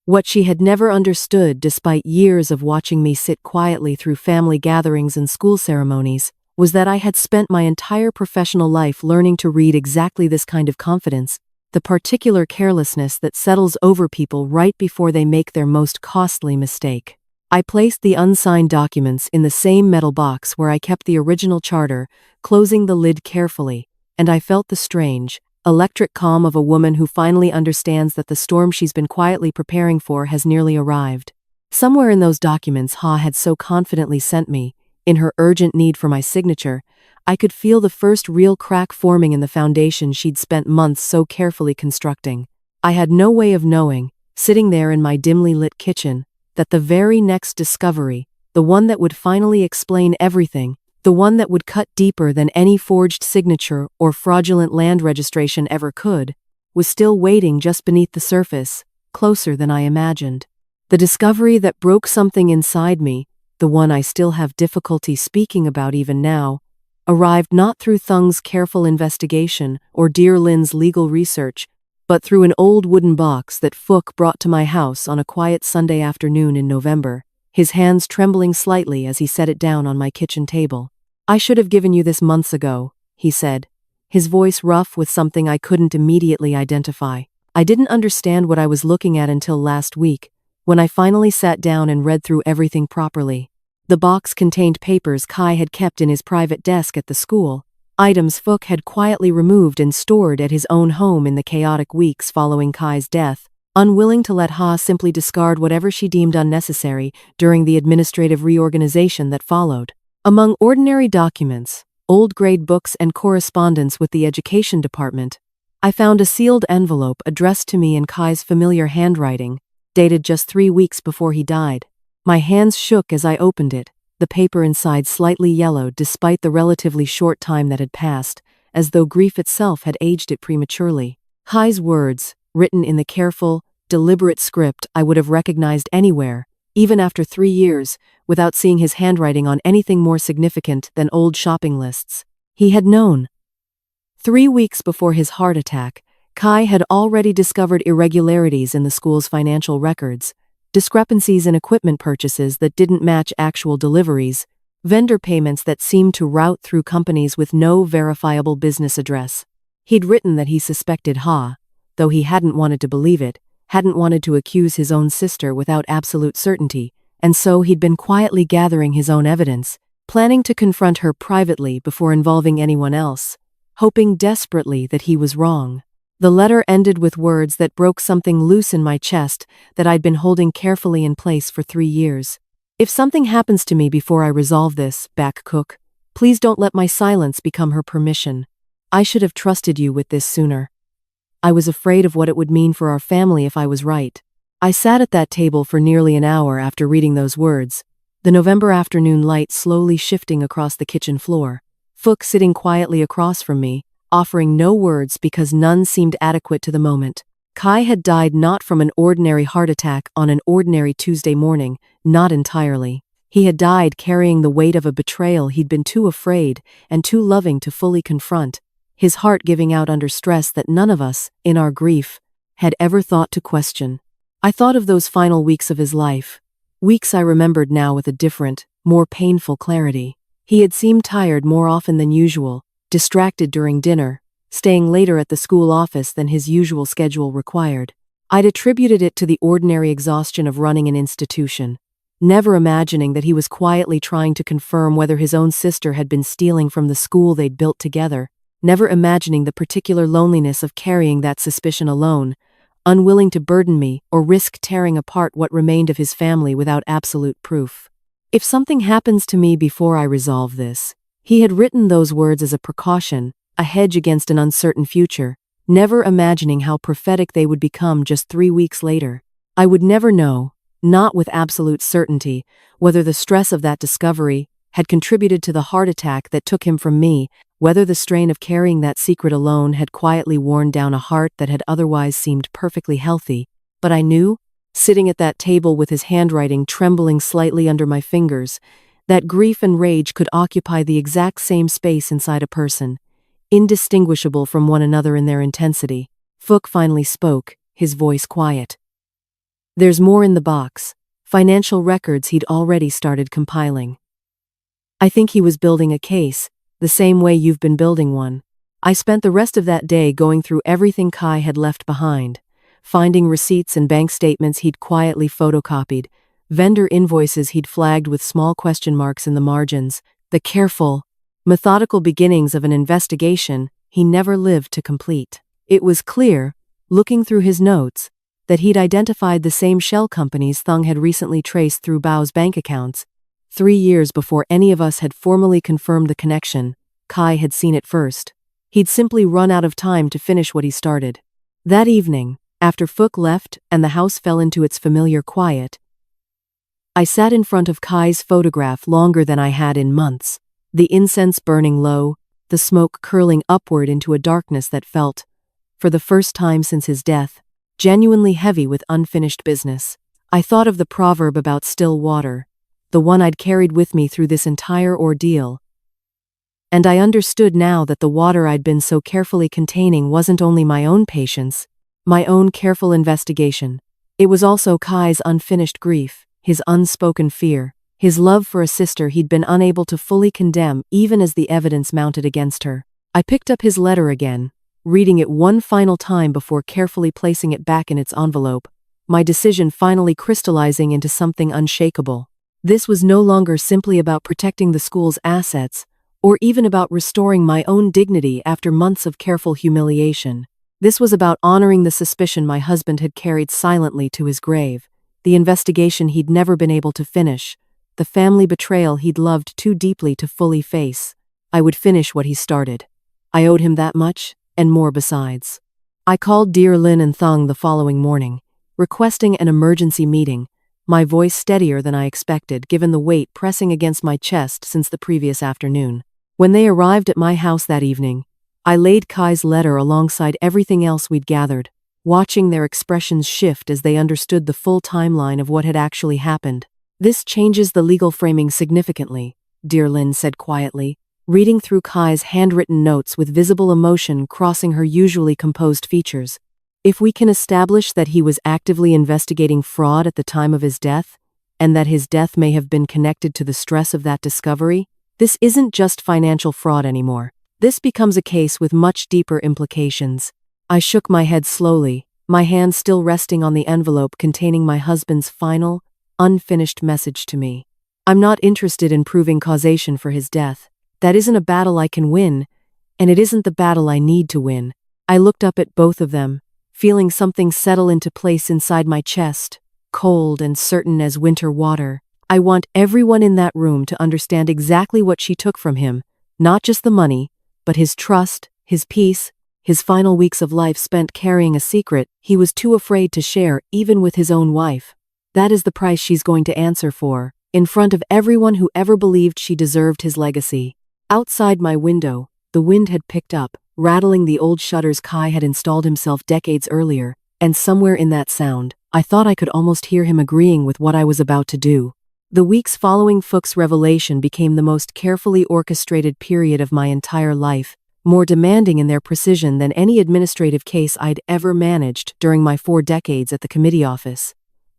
what she had never understood despite years of watching me sit quietly through family gatherings and school ceremonies, was that I had spent my entire professional life learning to read exactly this kind of confidence, the particular carelessness that settles over people right before they make their most costly mistake. I placed the unsigned documents in the same metal box where I kept the original charter, closing the lid carefully, and I felt the strange, electric calm of a woman who finally understands that the storm she's been quietly preparing for has nearly arrived. Somewhere in those documents Ha had so confidently sent me, in her urgent need for my signature, I could feel the first real crack forming in the foundation she'd spent months so carefully constructing. I had no way of knowing, sitting there in my dimly lit kitchen, that the very next discovery, the one that would finally explain everything, the one that would cut deeper than any forged signature or fraudulent land registration ever could, was still waiting just beneath the surface, closer than I imagined. The discovery that broke something inside me, the one I still have difficulty speaking about even now, arrived not through Thung's careful investigation or Dear Lin's legal research, but through an old wooden box that Fook brought to my house on a quiet Sunday afternoon in November, his hands trembling slightly as he set it down on my kitchen table. "I should have given you this months ago," he said, his voice rough with something I couldn't immediately identify. I didn't understand what I was looking at until last week, when I finally sat down and read through everything properly. The box contained papers Kai had kept in his private desk at the school, items Fook had quietly removed and stored at his own home in the chaotic weeks following Kai's death, unwilling to let Ha simply discard whatever she deemed unnecessary during the administrative reorganization that followed. Among ordinary documents, old grade books and correspondence with the education department, I found a sealed envelope addressed to me in Kai's familiar handwriting, dated just 3 weeks before he died. My hands shook as I opened it, the paper inside slightly yellowed despite the relatively short time that had passed, as though grief itself had aged it prematurely. Kai's words, written in the careful, deliberate script I would have recognized anywhere, even after 3 years, without seeing his handwriting on anything more significant than old shopping lists. He had known. 3 weeks before his heart attack, Kai had already discovered irregularities in the school's financial records, discrepancies in equipment purchases that didn't match actual deliveries, vendor payments that seemed to route through companies with no verifiable business address. He'd written that he suspected Ha, though he hadn't wanted to believe it, hadn't wanted to accuse his own sister without absolute certainty, and so he'd been quietly gathering his own evidence, planning to confront her privately before involving anyone else, hoping desperately that he was wrong. The letter ended with words that broke something loose in my chest that I'd been holding carefully in place for 3 years. "If something happens to me before I resolve this, back cook, please don't let my silence become her permission. I should have trusted you with this sooner." I was afraid of what it would mean for our family if I was right. I sat at that table for nearly an hour after reading those words, the November afternoon light slowly shifting across the kitchen floor, Fook sitting quietly across from me, offering no words because none seemed adequate to the moment. Kai had died not from an ordinary heart attack on an ordinary Tuesday morning, not entirely. He had died carrying the weight of a betrayal he'd been too afraid and too loving to fully confront, his heart giving out under stress that none of us, in our grief, had ever thought to question. I thought of those final weeks of his life, weeks I remembered now with a different, more painful clarity. He had seemed tired more often than usual, distracted during dinner, staying later at the school office than his usual schedule required. I'd attributed it to the ordinary exhaustion of running an institution, never imagining that he was quietly trying to confirm whether his own sister had been stealing from the school they'd built together, never imagining the particular loneliness of carrying that suspicion alone, unwilling to burden me or risk tearing apart what remained of his family without absolute proof. If something happens to me before I resolve this, he had written those words as a precaution, a hedge against an uncertain future, never imagining how prophetic they would become just 3 weeks later. I would never know, not with absolute certainty, whether the stress of that discovery had contributed to the heart attack that took him from me, whether the strain of carrying that secret alone had quietly worn down a heart that had otherwise seemed perfectly healthy. But I knew, sitting at that table with his handwriting trembling slightly under my fingers, that grief and rage could occupy the exact same space inside a person, indistinguishable from one another in their intensity. Fook finally spoke, his voice quiet. There's more in the box, financial records he'd already started compiling. I think he was building a case, the same way you've been building one. I spent the rest of that day going through everything Kai had left behind, finding receipts and bank statements he'd quietly photocopied, vendor invoices he'd flagged with small question marks in the margins, the careful, methodical beginnings of an investigation he never lived to complete. It was clear, looking through his notes, that he'd identified the same shell companies Thung had recently traced through Bao's bank accounts. 3 years before any of us had formally confirmed the connection, Kai had seen it first. He'd simply run out of time to finish what he started. That evening, after Fook left and the house fell into its familiar quiet, I sat in front of Kai's photograph longer than I had in months, the incense burning low, the smoke curling upward into a darkness that felt, for the first time since his death, genuinely heavy with unfinished business. I thought of the proverb about still water, the one I'd carried with me through this entire ordeal. And I understood now that the water I'd been so carefully containing wasn't only my own patience, my own careful investigation. It was also Kai's unfinished grief, his unspoken fear, his love for a sister he'd been unable to fully condemn even as the evidence mounted against her. I picked up his letter again, reading it one final time before carefully placing it back in its envelope, my decision finally crystallizing into something unshakable. This was no longer simply about protecting the school's assets, or even about restoring my own dignity after months of careful humiliation. This was about honoring the suspicion my husband had carried silently to his grave, the investigation he'd never been able to finish, the family betrayal he'd loved too deeply to fully face. I would finish what he started. I owed him that much, and more besides. I called dear Lin and Thung the following morning, requesting an emergency meeting, my voice steadier than I expected given the weight pressing against my chest since the previous afternoon. When they arrived at my house that evening, I laid Kai's letter alongside everything else we'd gathered, watching their expressions shift as they understood the full timeline of what had actually happened. This changes the legal framing significantly, dear Lin said quietly, reading through Kai's handwritten notes with visible emotion crossing her usually composed features. If we can establish that he was actively investigating fraud at the time of his death, and that his death may have been connected to the stress of that discovery, this isn't just financial fraud anymore. This becomes a case with much deeper implications. I shook my head slowly, my hand still resting on the envelope containing my husband's final, unfinished message to me. I'm not interested in proving causation for his death. That isn't a battle I can win, and it isn't the battle I need to win. I looked up at both of them, feeling something settle into place inside my chest, cold and certain as winter water. I want everyone in that room to understand exactly what she took from him, not just the money, but his trust, his peace, his final weeks of life spent carrying a secret he was too afraid to share even with his own wife. That is the price she's going to answer for, in front of everyone who ever believed she deserved his legacy. Outside my window, the wind had picked up, rattling the old shutters Kai had installed himself decades earlier, and somewhere in that sound, I thought I could almost hear him agreeing with what I was about to do. The weeks following Fook's revelation became the most carefully orchestrated period of my entire life, more demanding in their precision than any administrative case I'd ever managed during my 4 decades at the committee office.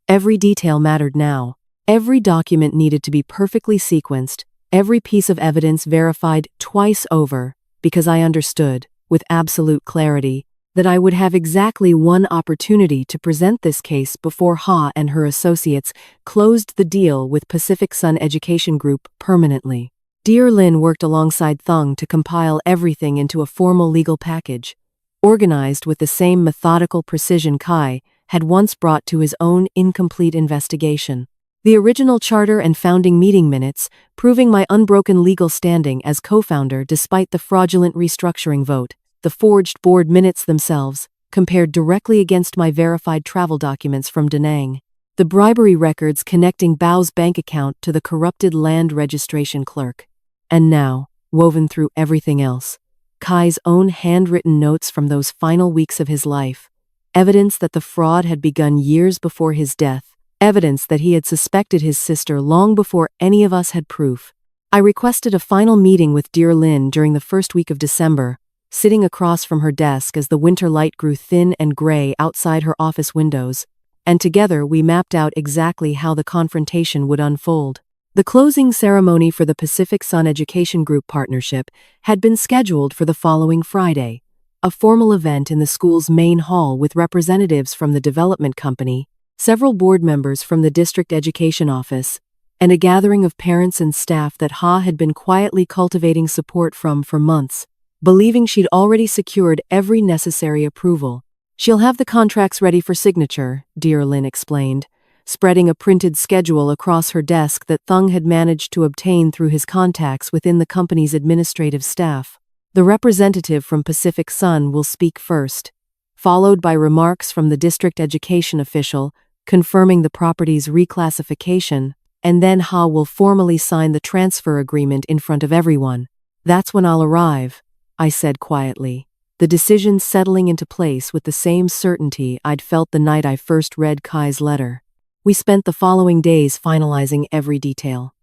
Every detail mattered now. Every document needed to be perfectly sequenced, every piece of evidence verified twice over, because I understood, with absolute clarity, that I would have exactly one opportunity to present this case before Ha and her associates closed the deal with Pacific Sun Education Group permanently. Dear Lin worked alongside Thung to compile everything into a formal legal package, organized with the same methodical precision Kai had once brought to his own incomplete investigation. The original charter and founding meeting minutes, proving my unbroken legal standing as co-founder despite the fraudulent restructuring vote, the forged board minutes themselves, compared directly against my verified travel documents from Da Nang. The bribery records connecting Bao's bank account to the corrupted land registration clerk. And now, woven through everything else, Kai's own handwritten notes from those final weeks of his life, evidence that the fraud had begun years before his death, evidence that he had suspected his sister long before any of us had proof. I requested a final meeting with dear Lin during the first week of December, sitting across from her desk as the winter light grew thin and gray outside her office windows, and together we mapped out exactly how the confrontation would unfold. The closing ceremony for the Pacific Sun Education Group partnership had been scheduled for the following Friday, a formal event in the school's main hall with representatives from the development company, several board members from the district education office, and a gathering of parents and staff that Ha had been quietly cultivating support from for months, believing she'd already secured every necessary approval. She'll have the contracts ready for signature, dear Lin explained, spreading a printed schedule across her desk that Thung had managed to obtain through his contacts within the company's administrative staff. The representative from Pacific Sun will speak first, followed by remarks from the district education official confirming the property's reclassification, and then Ha will formally sign the transfer agreement in front of everyone. That's when I'll arrive, I said quietly, the decision settling into place with the same certainty I'd felt the night I first read Kai's letter. We spent the following days finalizing every detail.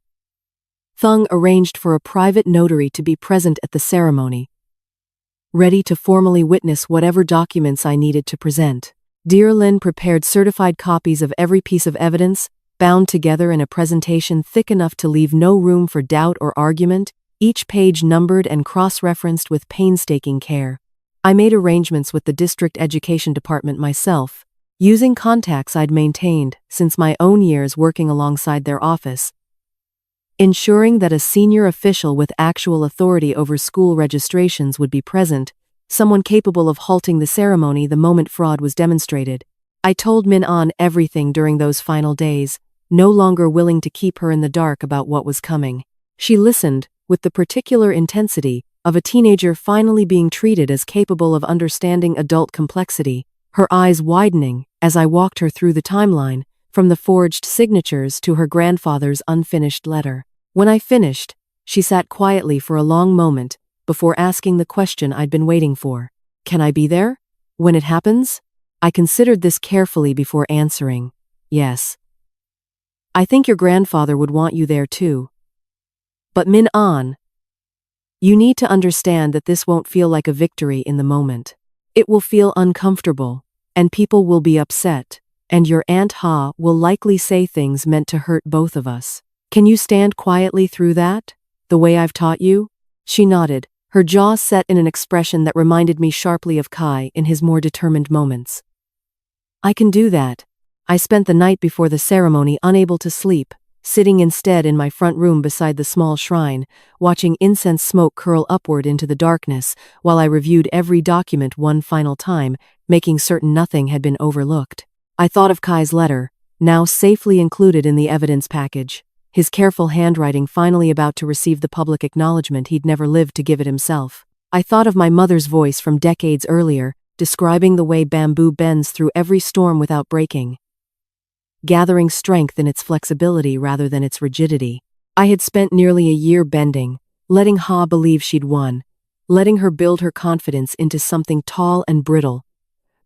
Thung arranged for a private notary to be present at the ceremony, ready to formally witness whatever documents I needed to present. Dear Lin prepared certified copies of every piece of evidence, bound together in a presentation thick enough to leave no room for doubt or argument, each page numbered and cross-referenced with painstaking care. I made arrangements with the district education department myself, using contacts I'd maintained since my own years working alongside their office, ensuring that a senior official with actual authority over school registrations would be present, someone capable of halting the ceremony the moment fraud was demonstrated. I told Min An everything during those final days, no longer willing to keep her in the dark about what was coming. She listened, with the particular intensity of a teenager finally being treated as capable of understanding adult complexity, her eyes widening as I walked her through the timeline, from the forged signatures to her grandfather's unfinished letter. When I finished, she sat quietly for a long moment before asking the question I'd been waiting for. Can I be there? When it happens? I considered this carefully before answering. Yes. I think your grandfather would want you there too. But Min An, you need to understand that this won't feel like a victory in the moment. It will feel uncomfortable, and people will be upset, and your Aunt Ha will likely say things meant to hurt both of us. Can you stand quietly through that, the way I've taught you? She nodded, her jaw set in an expression that reminded me sharply of Kai in his more determined moments. I can do that. I spent the night before the ceremony unable to sleep, sitting instead in my front room beside the small shrine, watching incense smoke curl upward into the darkness while I reviewed every document one final time, making certain nothing had been overlooked. I thought of Kai's letter, now safely included in the evidence package, his careful handwriting finally about to receive the public acknowledgement he'd never lived to give it himself. I thought of my mother's voice from decades earlier, describing the way bamboo bends through every storm without breaking, gathering strength in its flexibility rather than its rigidity. I had spent nearly a year bending, letting Ha believe she'd won, letting her build her confidence into something tall and brittle,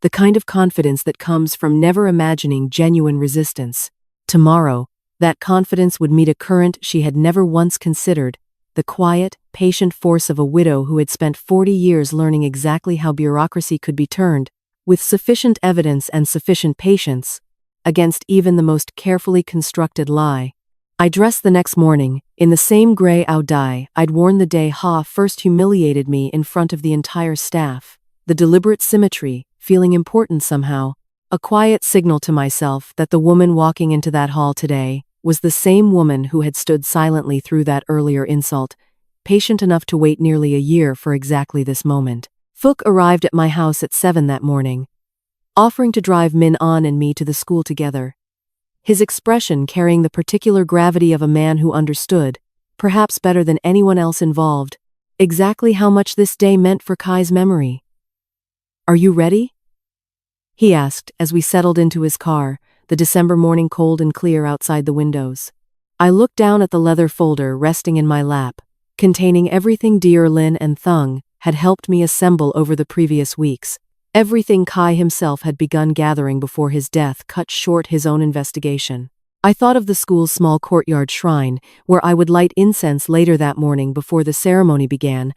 the kind of confidence that comes from never imagining genuine resistance. Tomorrow, that confidence would meet a current she had never once considered, the quiet, patient force of a widow who had spent 40 years learning exactly how bureaucracy could be turned, with sufficient evidence and sufficient patience, against even the most carefully constructed lie. I dressed the next morning, in the same gray dye I'd worn the day Ha first humiliated me in front of the entire staff, the deliberate symmetry, feeling important somehow, a quiet signal to myself that the woman walking into that hall today was the same woman who had stood silently through that earlier insult, patient enough to wait nearly a year for exactly this moment. Phuc arrived at my house at 7 that morning, offering to drive Min An and me to the school together. His expression carrying the particular gravity of a man who understood, perhaps better than anyone else involved, exactly how much this day meant for Kai's memory. "Are you ready?" he asked as we settled into his car, the December morning cold and clear outside the windows. I looked down at the leather folder resting in my lap, containing everything dear Lin and Thung had helped me assemble over the previous weeks, everything Kai himself had begun gathering before his death cut short his own investigation. I thought of the school's small courtyard shrine, where I would light incense later that morning before the ceremony began,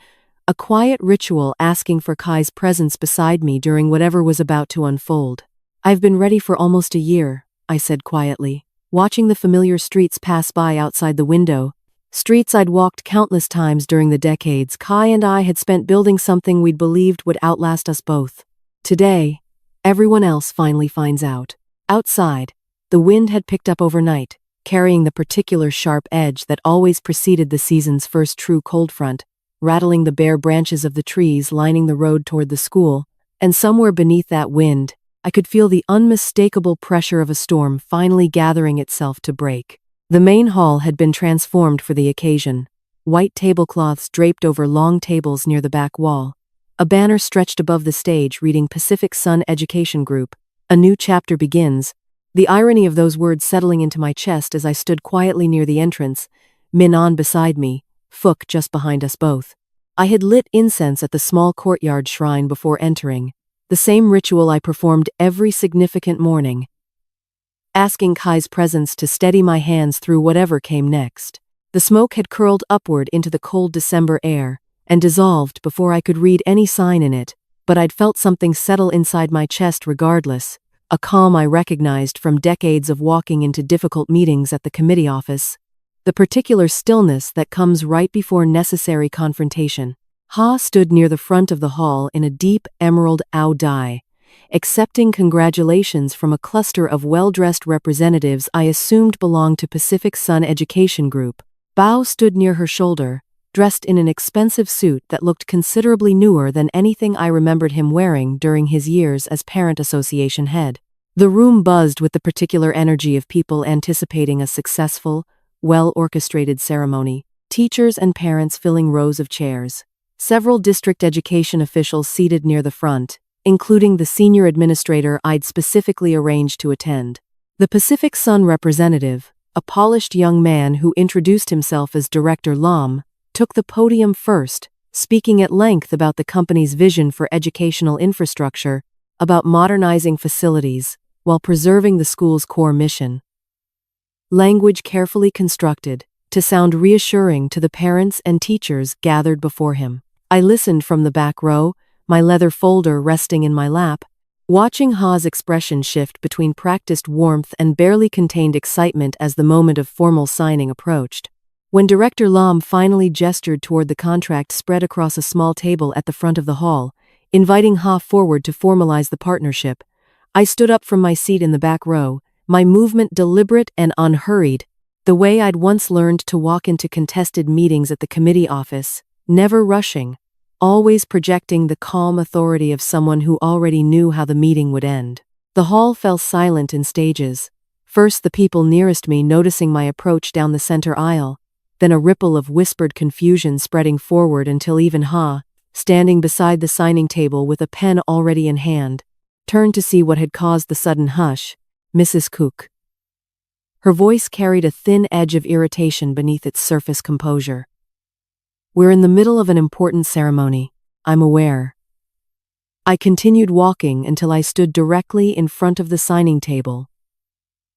a quiet ritual asking for Kai's presence beside me during whatever was about to unfold. "I've been ready for almost a year," I said quietly, watching the familiar streets pass by outside the window, streets I'd walked countless times during the decades Kai and I had spent building something we'd believed would outlast us both. Today, everyone else finally finds out. Outside, the wind had picked up overnight, carrying the particular sharp edge that always preceded the season's first true cold front, rattling the bare branches of the trees lining the road toward the school, and somewhere beneath that wind, I could feel the unmistakable pressure of a storm finally gathering itself to break. The main hall had been transformed for the occasion, white tablecloths draped over long tables near the back wall, a banner stretched above the stage reading Pacific Sun Education Group, "A new chapter begins," the irony of those words settling into my chest as I stood quietly near the entrance, Min An beside me, Phuc just behind us both. I had lit incense at the small courtyard shrine before entering, the same ritual I performed every significant morning, asking Kai's presence to steady my hands through whatever came next. The smoke had curled upward into the cold December air and dissolved before I could read any sign in it, but I'd felt something settle inside my chest regardless, a calm I recognized from decades of walking into difficult meetings at the committee office, the particular stillness that comes right before necessary confrontation. Ha stood near the front of the hall in a deep emerald ao dye, accepting congratulations from a cluster of well-dressed representatives I assumed belonged to Pacific Sun Education Group. Bao stood near her shoulder, dressed in an expensive suit that looked considerably newer than anything I remembered him wearing during his years as Parent Association head. The room buzzed with the particular energy of people anticipating a successful, well-orchestrated ceremony, teachers and parents filling rows of chairs. Several district education officials seated near the front, including the senior administrator I'd specifically arranged to attend. The Pacific Sun representative, a polished young man who introduced himself as Director Lam, took the podium first, speaking at length about the company's vision for educational infrastructure, about modernizing facilities, while preserving the school's core mission. Language carefully constructed, to sound reassuring to the parents and teachers gathered before him. I listened from the back row, my leather folder resting in my lap, watching Ha's expression shift between practiced warmth and barely contained excitement as the moment of formal signing approached. When Director Lam finally gestured toward the contract spread across a small table at the front of the hall, inviting Ha forward to formalize the partnership, I stood up from my seat in the back row, my movement deliberate and unhurried, the way I'd once learned to walk into contested meetings at the committee office, never rushing, always projecting the calm authority of someone who already knew how the meeting would end. The hall fell silent in stages, first the people nearest me noticing my approach down the center aisle, then a ripple of whispered confusion spreading forward until even Ha, standing beside the signing table with a pen already in hand, turned to see what had caused the sudden hush, Mrs. Cook. Her voice carried a thin edge of irritation beneath its surface composure. "We're in the middle of an important ceremony, I'm aware." I continued walking until I stood directly in front of the signing table,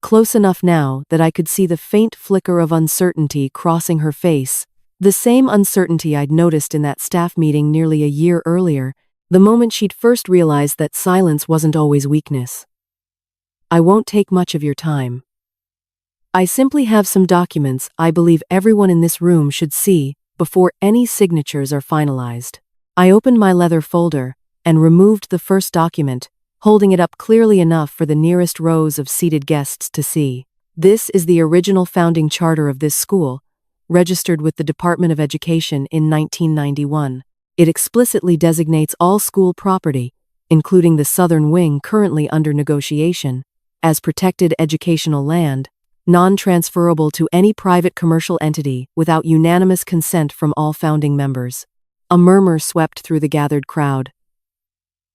close enough now that I could see the faint flicker of uncertainty crossing her face, the same uncertainty I'd noticed in that staff meeting nearly a year earlier, the moment she'd first realized that silence wasn't always weakness. "I won't take much of your time. I simply have some documents I believe everyone in this room should see before any signatures are finalized." I opened my leather folder and removed the first document, holding it up clearly enough for the nearest rows of seated guests to see. "This is the original founding charter of this school, registered with the Department of Education in 1991. It explicitly designates all school property, including the southern wing currently under negotiation, as protected educational land, non-transferable to any private commercial entity without unanimous consent from all founding members. A murmur swept through the gathered crowd.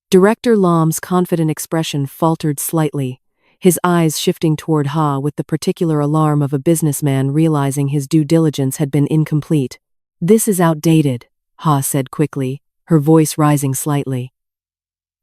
Director Lam's confident expression faltered slightly, his eyes shifting toward Ha with the particular alarm of a businessman realizing his due diligence had been incomplete. "This is outdated," Ha said quickly, her voice rising slightly.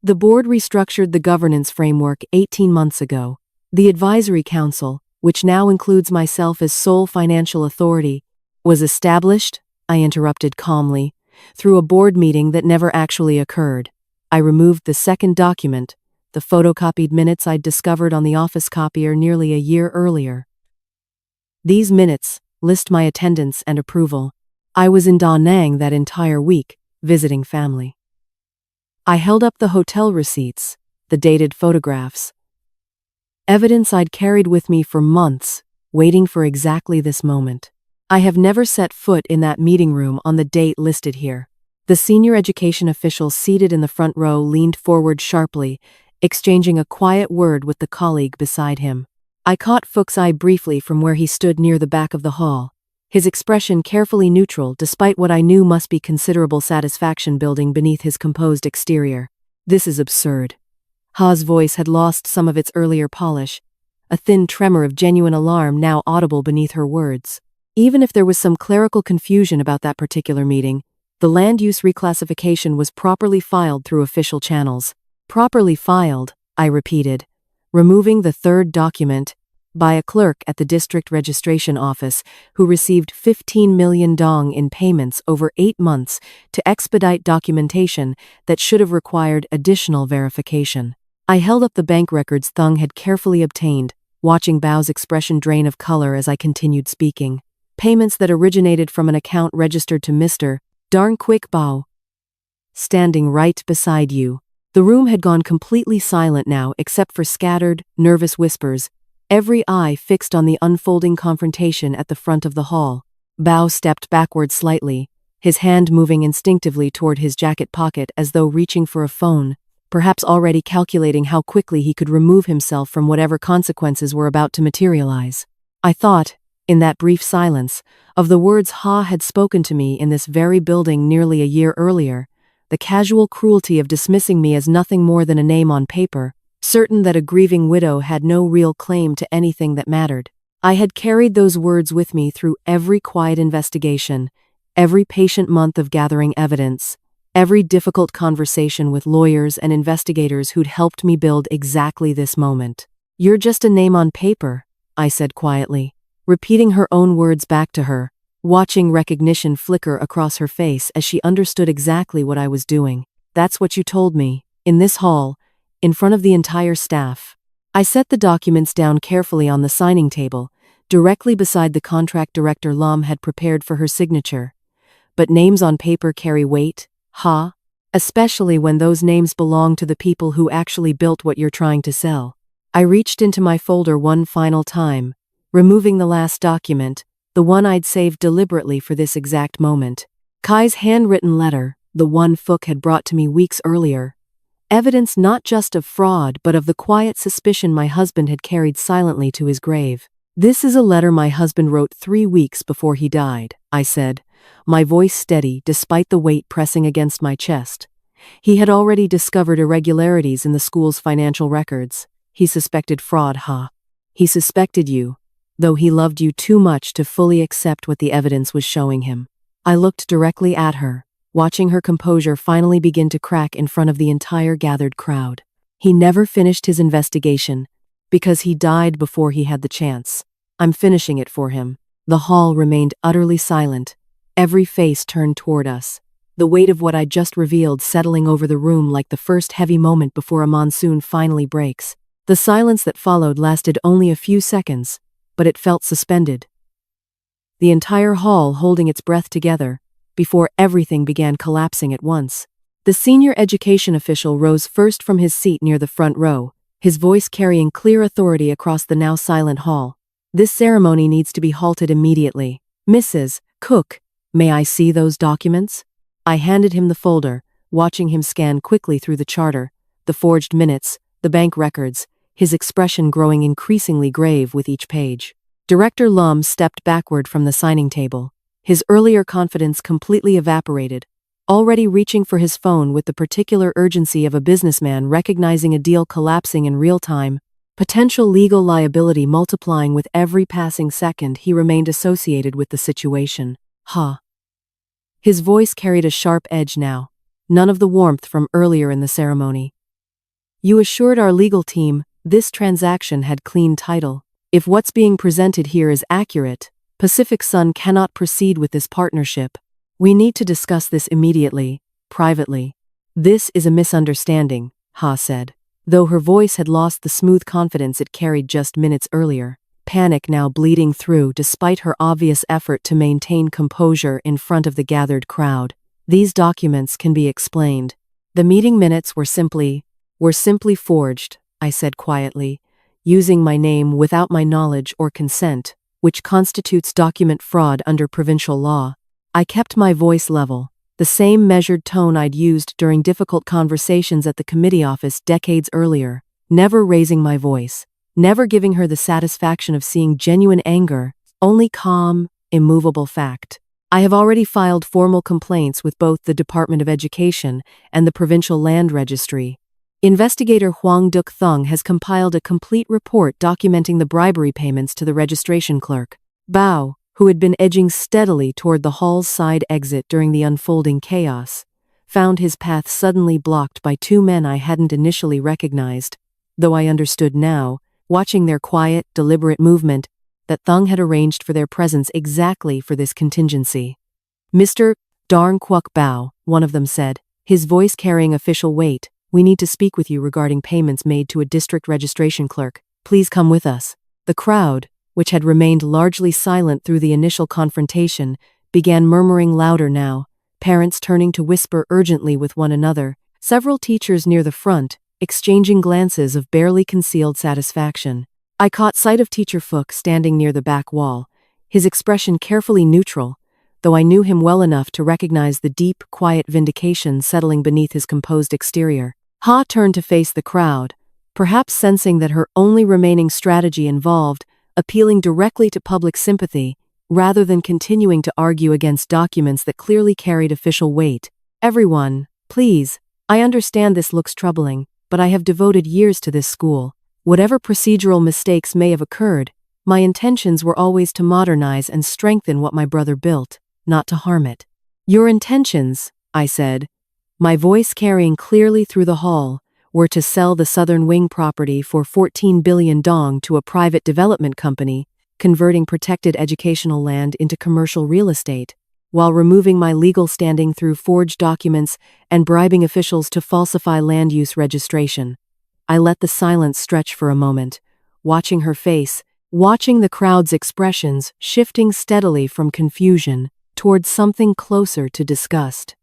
"The board restructured the governance framework 18 months ago. The advisory council, which now includes myself as sole financial authority, was established," I interrupted calmly, "through a board meeting that never actually occurred." I removed the second document, the photocopied minutes I'd discovered on the office copier nearly a year earlier. These minutes list my attendance and approval. I was in Da Nang that entire week, visiting family. I held up the hotel receipts, the dated photographs. Evidence I'd carried with me for months, waiting for exactly this moment. I have never set foot in that meeting room on the date listed here. The senior education official seated in the front row leaned forward sharply, exchanging a quiet word with the colleague beside him. I caught Fook's eye briefly from where he stood near the back of the hall, his expression carefully neutral despite what I knew must be considerable satisfaction building beneath his composed exterior. "This is absurd." Ha's voice had lost some of its earlier polish, a thin tremor of genuine alarm now audible beneath her words. Even if there was some clerical confusion about that particular meeting, the land use reclassification was properly filed through official channels. "Properly filed," I repeated, removing the third document, by a clerk at the district registration office who received 15 million dong in payments over 8 months to expedite documentation that should have required additional verification. I held up the bank records Thung had carefully obtained, watching Bao's expression drain of color as I continued speaking. Payments that originated from an account registered to Mr. Darn Quick Bao. Standing right beside you. The room had gone completely silent now except for scattered, nervous whispers, every eye fixed on the unfolding confrontation at the front of the hall. Bao stepped backward slightly, his hand moving instinctively toward his jacket pocket as though reaching for a phone, perhaps already calculating how quickly he could remove himself from whatever consequences were about to materialize. I thought, in that brief silence, of the words Ha had spoken to me in this very building nearly a year earlier, the casual cruelty of dismissing me as nothing more than a name on paper, certain that a grieving widow had no real claim to anything that mattered. I had carried those words with me through every quiet investigation, every patient month of gathering evidence, every difficult conversation with lawyers and investigators who'd helped me build exactly this moment. "You're just a name on paper," I said quietly, repeating her own words back to her, watching recognition flicker across her face as she understood exactly what I was doing. "That's what you told me, in this hall, in front of the entire staff." I set the documents down carefully on the signing table, directly beside the contract Director Lam had prepared for her signature. But names on paper carry weight, Ha, especially when those names belong to the people who actually built what you're trying to sell. I reached into my folder one final time, removing the last document, the one I'd saved deliberately for this exact moment. Kai's handwritten letter, the one Fook had brought to me weeks earlier. Evidence not just of fraud but of the quiet suspicion my husband had carried silently to his grave. "This is a letter my husband wrote 3 weeks before he died," I said, my voice steady despite the weight pressing against my chest. "He had already discovered irregularities in the school's financial records. He suspected fraud, Ha. He suspected you, though he loved you too much to fully accept what the evidence was showing him." I looked directly at her, watching her composure finally begin to crack in front of the entire gathered crowd. "He never finished his investigation, because he died before he had the chance. I'm finishing it for him." The hall remained utterly silent, every face turned toward us, the weight of what I'd just revealed settling over the room like the first heavy moment before a monsoon finally breaks. The silence that followed lasted only a few seconds, but it felt suspended. The entire hall holding its breath together, before everything began collapsing at once. The senior education official rose first from his seat near the front row, his voice carrying clear authority across the now silent hall. "This ceremony needs to be halted immediately. Mrs. Cook, may I see those documents? I handed him the folder, watching him scan quickly through the charter, the forged minutes, the bank records, his expression growing increasingly grave with each page. Director Lum stepped backward from the signing table. His earlier confidence completely evaporated, already reaching for his phone with the particular urgency of a businessman recognizing a deal collapsing in real time, potential legal liability multiplying with every passing second he remained associated with the situation. His voice carried a sharp edge now, none of the warmth from earlier in the ceremony. You assured our legal team this transaction had clean title. If what's being presented here is accurate, Pacific Sun cannot proceed with this partnership. We need to discuss this immediately, privately. This is a misunderstanding, Ha said, though her voice had lost the smooth confidence it carried just minutes earlier, panic now bleeding through despite her obvious effort to maintain composure in front of the gathered crowd. These documents can be explained. The meeting minutes were simply forged, I said quietly, using my name without my knowledge or consent, which constitutes document fraud under provincial law. I kept my voice level, the same measured tone I'd used during difficult conversations at the committee office decades earlier, never raising my voice, never giving her the satisfaction of seeing genuine anger, only calm, immovable fact. I have already filed formal complaints with both the Department of Education and the Provincial Land Registry. Investigator Huang Duk Thung has compiled a complete report documenting the bribery payments to the registration clerk. Bao, who had been edging steadily toward the hall's side exit during the unfolding chaos, found his path suddenly blocked by two men I hadn't initially recognized, though I understood now, watching their quiet, deliberate movement, that Thung had arranged for their presence exactly for this contingency. Mr. Darn Kwok Bao, one of them said, his voice carrying official weight, we need to speak with you regarding payments made to a district registration clerk. Please come with us. The crowd, which had remained largely silent through the initial confrontation, began murmuring louder now, parents turning to whisper urgently with one another, several teachers near the front, exchanging glances of barely concealed satisfaction. I caught sight of Teacher Fook standing near the back wall, his expression carefully neutral, though I knew him well enough to recognize the deep, quiet vindication settling beneath his composed exterior. Ha turned to face the crowd, perhaps sensing that her only remaining strategy involved appealing directly to public sympathy, rather than continuing to argue against documents that clearly carried official weight. Everyone, please, I understand this looks troubling, but I have devoted years to this school. Whatever procedural mistakes may have occurred, my intentions were always to modernize and strengthen what my brother built, not to harm it. Your intentions, I said, my voice carrying clearly through the hall, were to sell the Southern Wing property for 14 billion dong to a private development company, converting protected educational land into commercial real estate, while removing my legal standing through forged documents and bribing officials to falsify land use registration. I let the silence stretch for a moment, watching her face, watching the crowd's expressions shifting steadily from confusion towards something closer to disgust.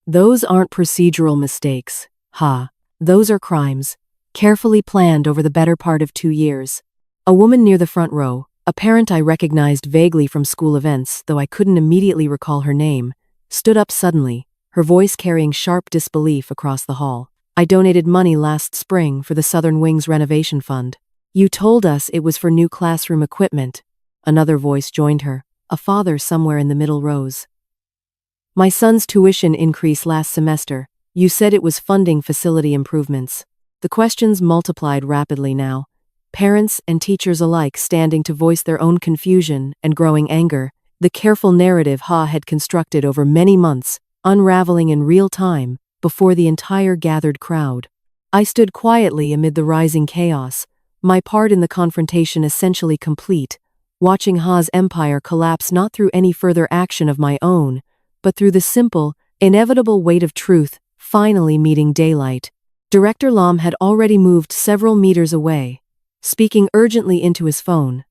Those aren't procedural mistakes, Ha. Those are crimes, carefully planned over the better part of 2 years. A woman near the front row, a parent I recognized vaguely from school events, though I couldn't immediately recall her name, stood up suddenly, her voice carrying sharp disbelief across the hall. I donated money last spring for the Southern Wings Renovation Fund. You told us it was for new classroom equipment. Another voice joined her, a father somewhere in the middle rows. My son's tuition increase last semester. You said it was funding facility improvements. The questions multiplied rapidly now, parents and teachers alike standing to voice their own confusion and growing anger, the careful narrative Ha had constructed over many months, unraveling in real time, before the entire gathered crowd. I stood quietly amid the rising chaos, my part in the confrontation essentially complete, watching Ha's empire collapse not through any further action of my own, but through the simple, inevitable weight of truth finally meeting daylight. Director Lam had already moved several meters away, speaking urgently into his phone.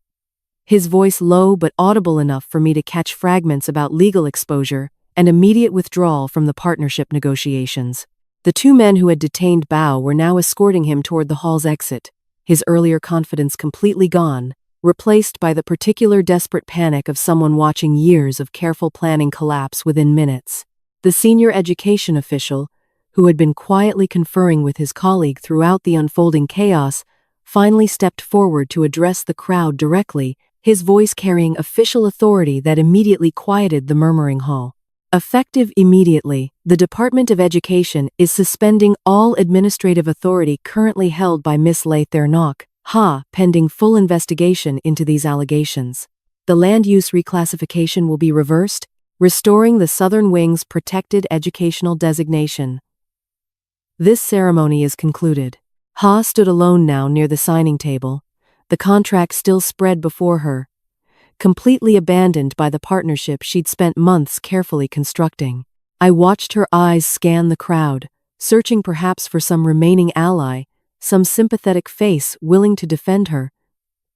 His voice low but audible enough for me to catch fragments about legal exposure and immediate withdrawal from the partnership negotiations. The two men who had detained Bao were now escorting him toward the hall's exit, his earlier confidence completely gone, replaced by the particular desperate panic of someone watching years of careful planning collapse within minutes. The senior education official, who had been quietly conferring with his colleague throughout the unfolding chaos, finally stepped forward to address the crowd directly, his voice carrying official authority that immediately quieted the murmuring hall. Effective immediately, the Department of Education is suspending all administrative authority currently held by Miss Lather-Knock, pending full investigation into these allegations. The land use reclassification will be reversed, restoring the Southern Wing's protected educational designation. This ceremony is concluded. Ha stood alone now near the signing table, the contract still spread before her, completely abandoned by the partnership she'd spent months carefully constructing. I watched her eyes scan the crowd, searching perhaps for some remaining ally, some sympathetic face willing to defend her,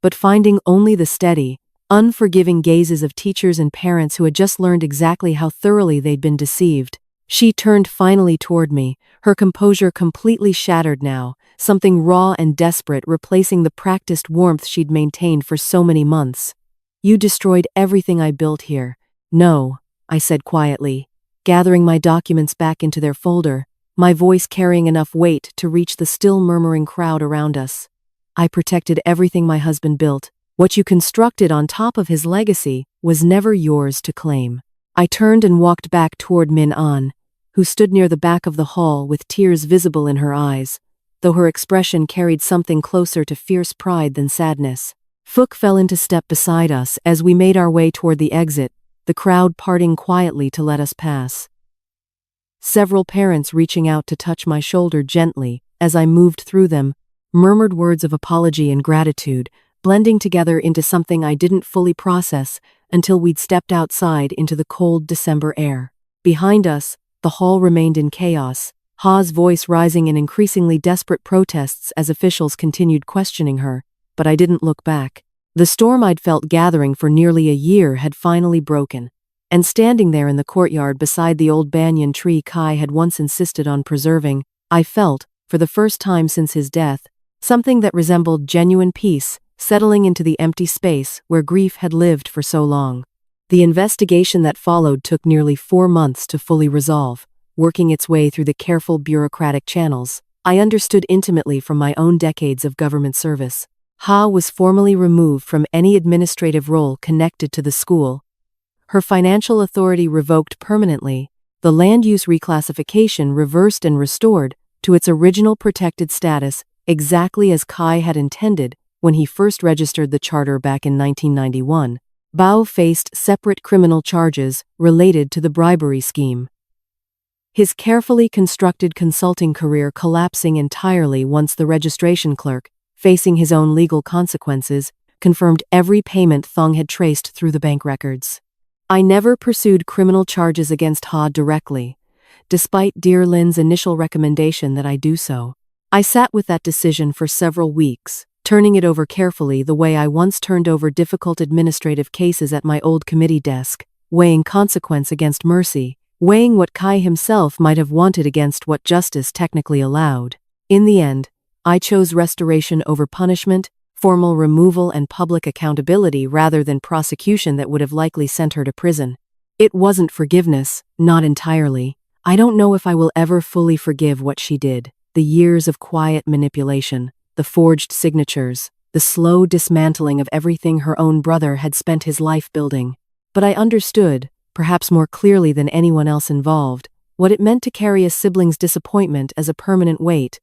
but finding only the steady, unforgiving gazes of teachers and parents who had just learned exactly how thoroughly they'd been deceived. She turned finally toward me, her composure completely shattered now, something raw and desperate replacing the practiced warmth she'd maintained for so many months. "You destroyed everything I built here." "No," I said quietly, gathering my documents back into their folder, my voice carrying enough weight to reach the still murmuring crowd around us. "I protected everything my husband built. What you constructed on top of his legacy was never yours to claim." I turned and walked back toward Min-an, who stood near the back of the hall with tears visible in her eyes, though her expression carried something closer to fierce pride than sadness. Fook fell into step beside us as we made our way toward the exit, the crowd parting quietly to let us pass. Several parents reaching out to touch my shoulder gently as I moved through them, murmured words of apology and gratitude, blending together into something I didn't fully process until we'd stepped outside into the cold December air. Behind us, the hall remained in chaos, Ha's voice rising in increasingly desperate protests as officials continued questioning her, but I didn't look back. The storm I'd felt gathering for nearly a year had finally broken, and standing there in the courtyard beside the old banyan tree Kai had once insisted on preserving, I felt, for the first time since his death, something that resembled genuine peace settling into the empty space where grief had lived for so long. The investigation that followed took nearly 4 months to fully resolve, working its way through the careful bureaucratic channels I understood intimately from my own decades of government service. Ha was formally removed from any administrative role connected to the school, her financial authority revoked permanently, the land use reclassification reversed and restored to its original protected status exactly as Kai had intended when he first registered the charter back in 1991. Bao faced separate criminal charges related to the bribery scheme, his carefully constructed consulting career collapsing entirely once the registration clerk, facing his own legal consequences, confirmed every payment Thong had traced through the bank records. I never pursued criminal charges against Ha directly, despite Dear Lin's initial recommendation that I do so. I sat with that decision for several weeks, turning it over carefully the way I once turned over difficult administrative cases at my old committee desk, weighing consequence against mercy, weighing what Kai himself might have wanted against what justice technically allowed. In the end, I chose restoration over punishment, formal removal and public accountability rather than prosecution that would have likely sent her to prison. It wasn't forgiveness, not entirely. I don't know if I will ever fully forgive what she did. The years of quiet manipulation, the forged signatures, the slow dismantling of everything her own brother had spent his life building. But I understood, perhaps more clearly than anyone else involved, what it meant to carry a sibling's disappointment as a permanent weight,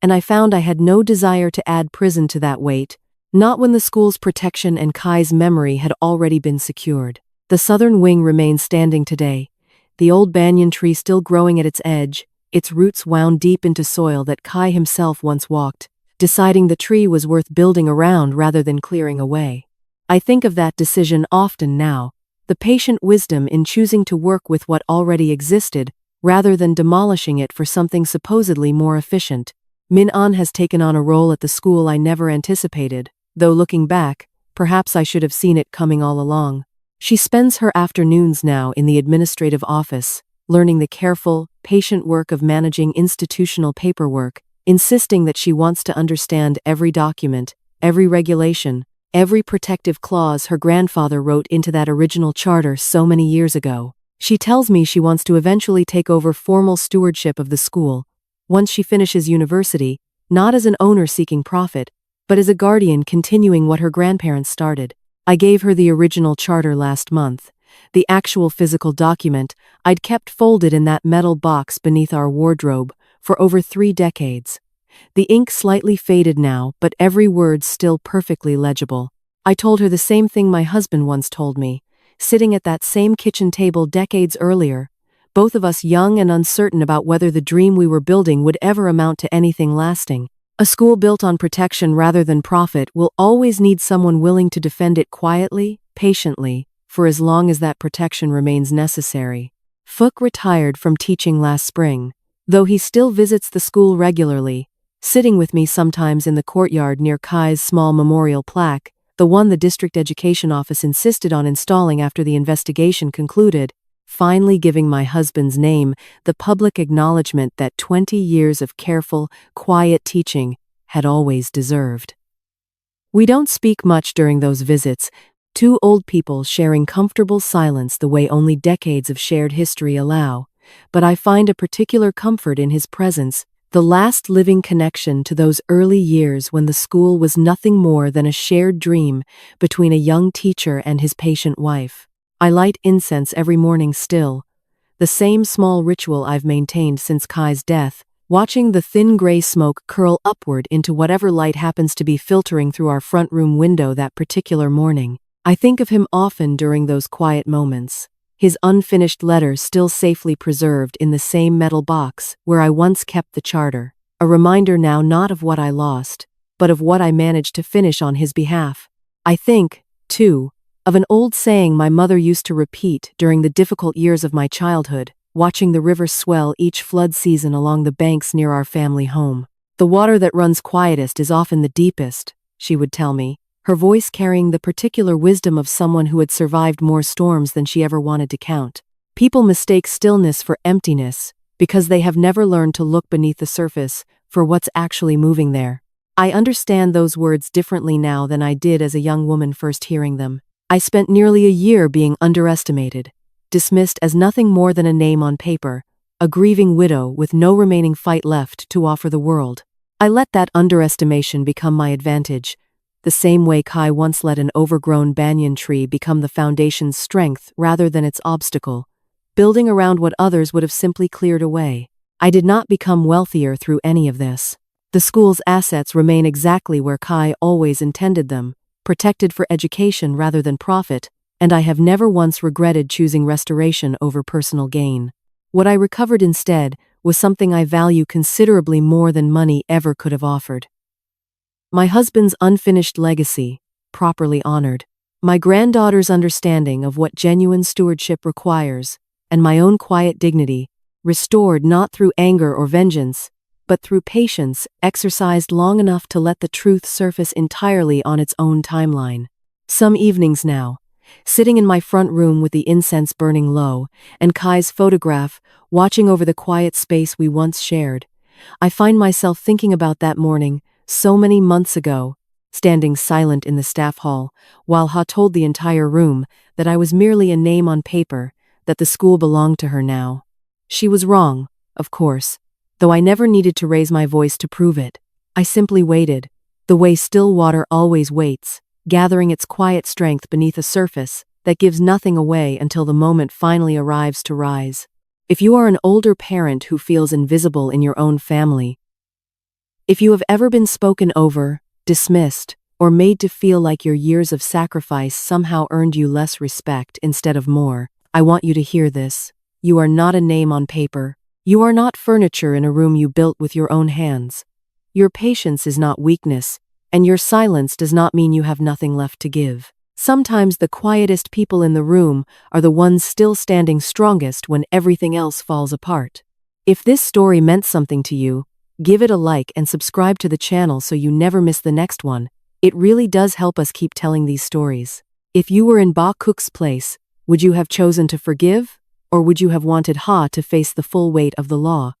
and I found I had no desire to add prison to that weight, not when the school's protection and Kai's memory had already been secured. The southern wing remains standing today, the old banyan tree still growing at its edge, its roots wound deep into soil that Kai himself once walked, deciding the tree was worth building around rather than clearing away. I think of that decision often now, the patient wisdom in choosing to work with what already existed rather than demolishing it for something supposedly more efficient. Min-an has taken on a role at the school I never anticipated, though looking back, perhaps I should have seen it coming all along. She spends her afternoons now in the administrative office, learning the careful, patient work of managing institutional paperwork, insisting that she wants to understand every document, every regulation, every protective clause her grandfather wrote into that original charter so many years ago. She tells me she wants to eventually take over formal stewardship of the school, once she finishes university, not as an owner seeking profit, but as a guardian continuing what her grandparents started. I gave her the original charter last month, the actual physical document I'd kept folded in that metal box beneath our wardrobe for over 3 decades. The ink slightly faded now, but every word still perfectly legible. I told her the same thing my husband once told me, sitting at that same kitchen table decades earlier, both of us young and uncertain about whether the dream we were building would ever amount to anything lasting. A school built on protection rather than profit will always need someone willing to defend it quietly, patiently, for as long as that protection remains necessary. Phuc retired from teaching last spring, though he still visits the school regularly, sitting with me sometimes in the courtyard near Kai's small memorial plaque, the one the district education office insisted on installing after the investigation concluded, finally giving my husband's name the public acknowledgement that 20 years of careful, quiet teaching had always deserved. We don't speak much during those visits, 2 old people sharing comfortable silence the way only decades of shared history allow, but I find a particular comfort in his presence, the last living connection to those early years when the school was nothing more than a shared dream between a young teacher and his patient wife. I light incense every morning still, the same small ritual I've maintained since Kai's death, watching the thin gray smoke curl upward into whatever light happens to be filtering through our front room window that particular morning. I think of him often during those quiet moments, his unfinished letter still safely preserved in the same metal box where I once kept the charter, a reminder now not of what I lost, but of what I managed to finish on his behalf. I think, too, of an old saying my mother used to repeat during the difficult years of my childhood, watching the river swell each flood season along the banks near our family home. The water that runs quietest is often the deepest, she would tell me, her voice carrying the particular wisdom of someone who had survived more storms than she ever wanted to count. People mistake stillness for emptiness because they have never learned to look beneath the surface for what's actually moving there. I understand those words differently now than I did as a young woman first hearing them. I spent nearly a year being underestimated, dismissed as nothing more than a name on paper, a grieving widow with no remaining fight left to offer the world. I let that underestimation become my advantage, the same way Kai once let an overgrown banyan tree become the foundation's strength rather than its obstacle, building around what others would have simply cleared away. I did not become wealthier through any of this. The school's assets remain exactly where Kai always intended them, protected for education rather than profit, and I have never once regretted choosing restoration over personal gain. What I recovered instead was something I value considerably more than money ever could have offered. My husband's unfinished legacy, properly honored, my granddaughter's understanding of what genuine stewardship requires, and my own quiet dignity, restored not through anger or vengeance, but through patience exercised long enough to let the truth surface entirely on its own timeline. Some evenings now, sitting in my front room with the incense burning low, and Kai's photograph watching over the quiet space we once shared, I find myself thinking about that morning, so many months ago, standing silent in the staff hall, while Ha told the entire room that I was merely a name on paper, that the school belonged to her now. She was wrong, of course, though I never needed to raise my voice to prove it. I simply waited, the way still water always waits, gathering its quiet strength beneath a surface that gives nothing away until the moment finally arrives to rise. If you are an older parent who feels invisible in your own family, if you have ever been spoken over, dismissed, or made to feel like your years of sacrifice somehow earned you less respect instead of more, I want you to hear this. You are not a name on paper. You are not furniture in a room you built with your own hands. Your patience is not weakness, and your silence does not mean you have nothing left to give. Sometimes the quietest people in the room are the ones still standing strongest when everything else falls apart. If this story meant something to you, give it a like and subscribe to the channel so you never miss the next one. It really does help us keep telling these stories. If you were in Ba Cook's place, would you have chosen to forgive? Or would you have wanted Ha to face the full weight of the law?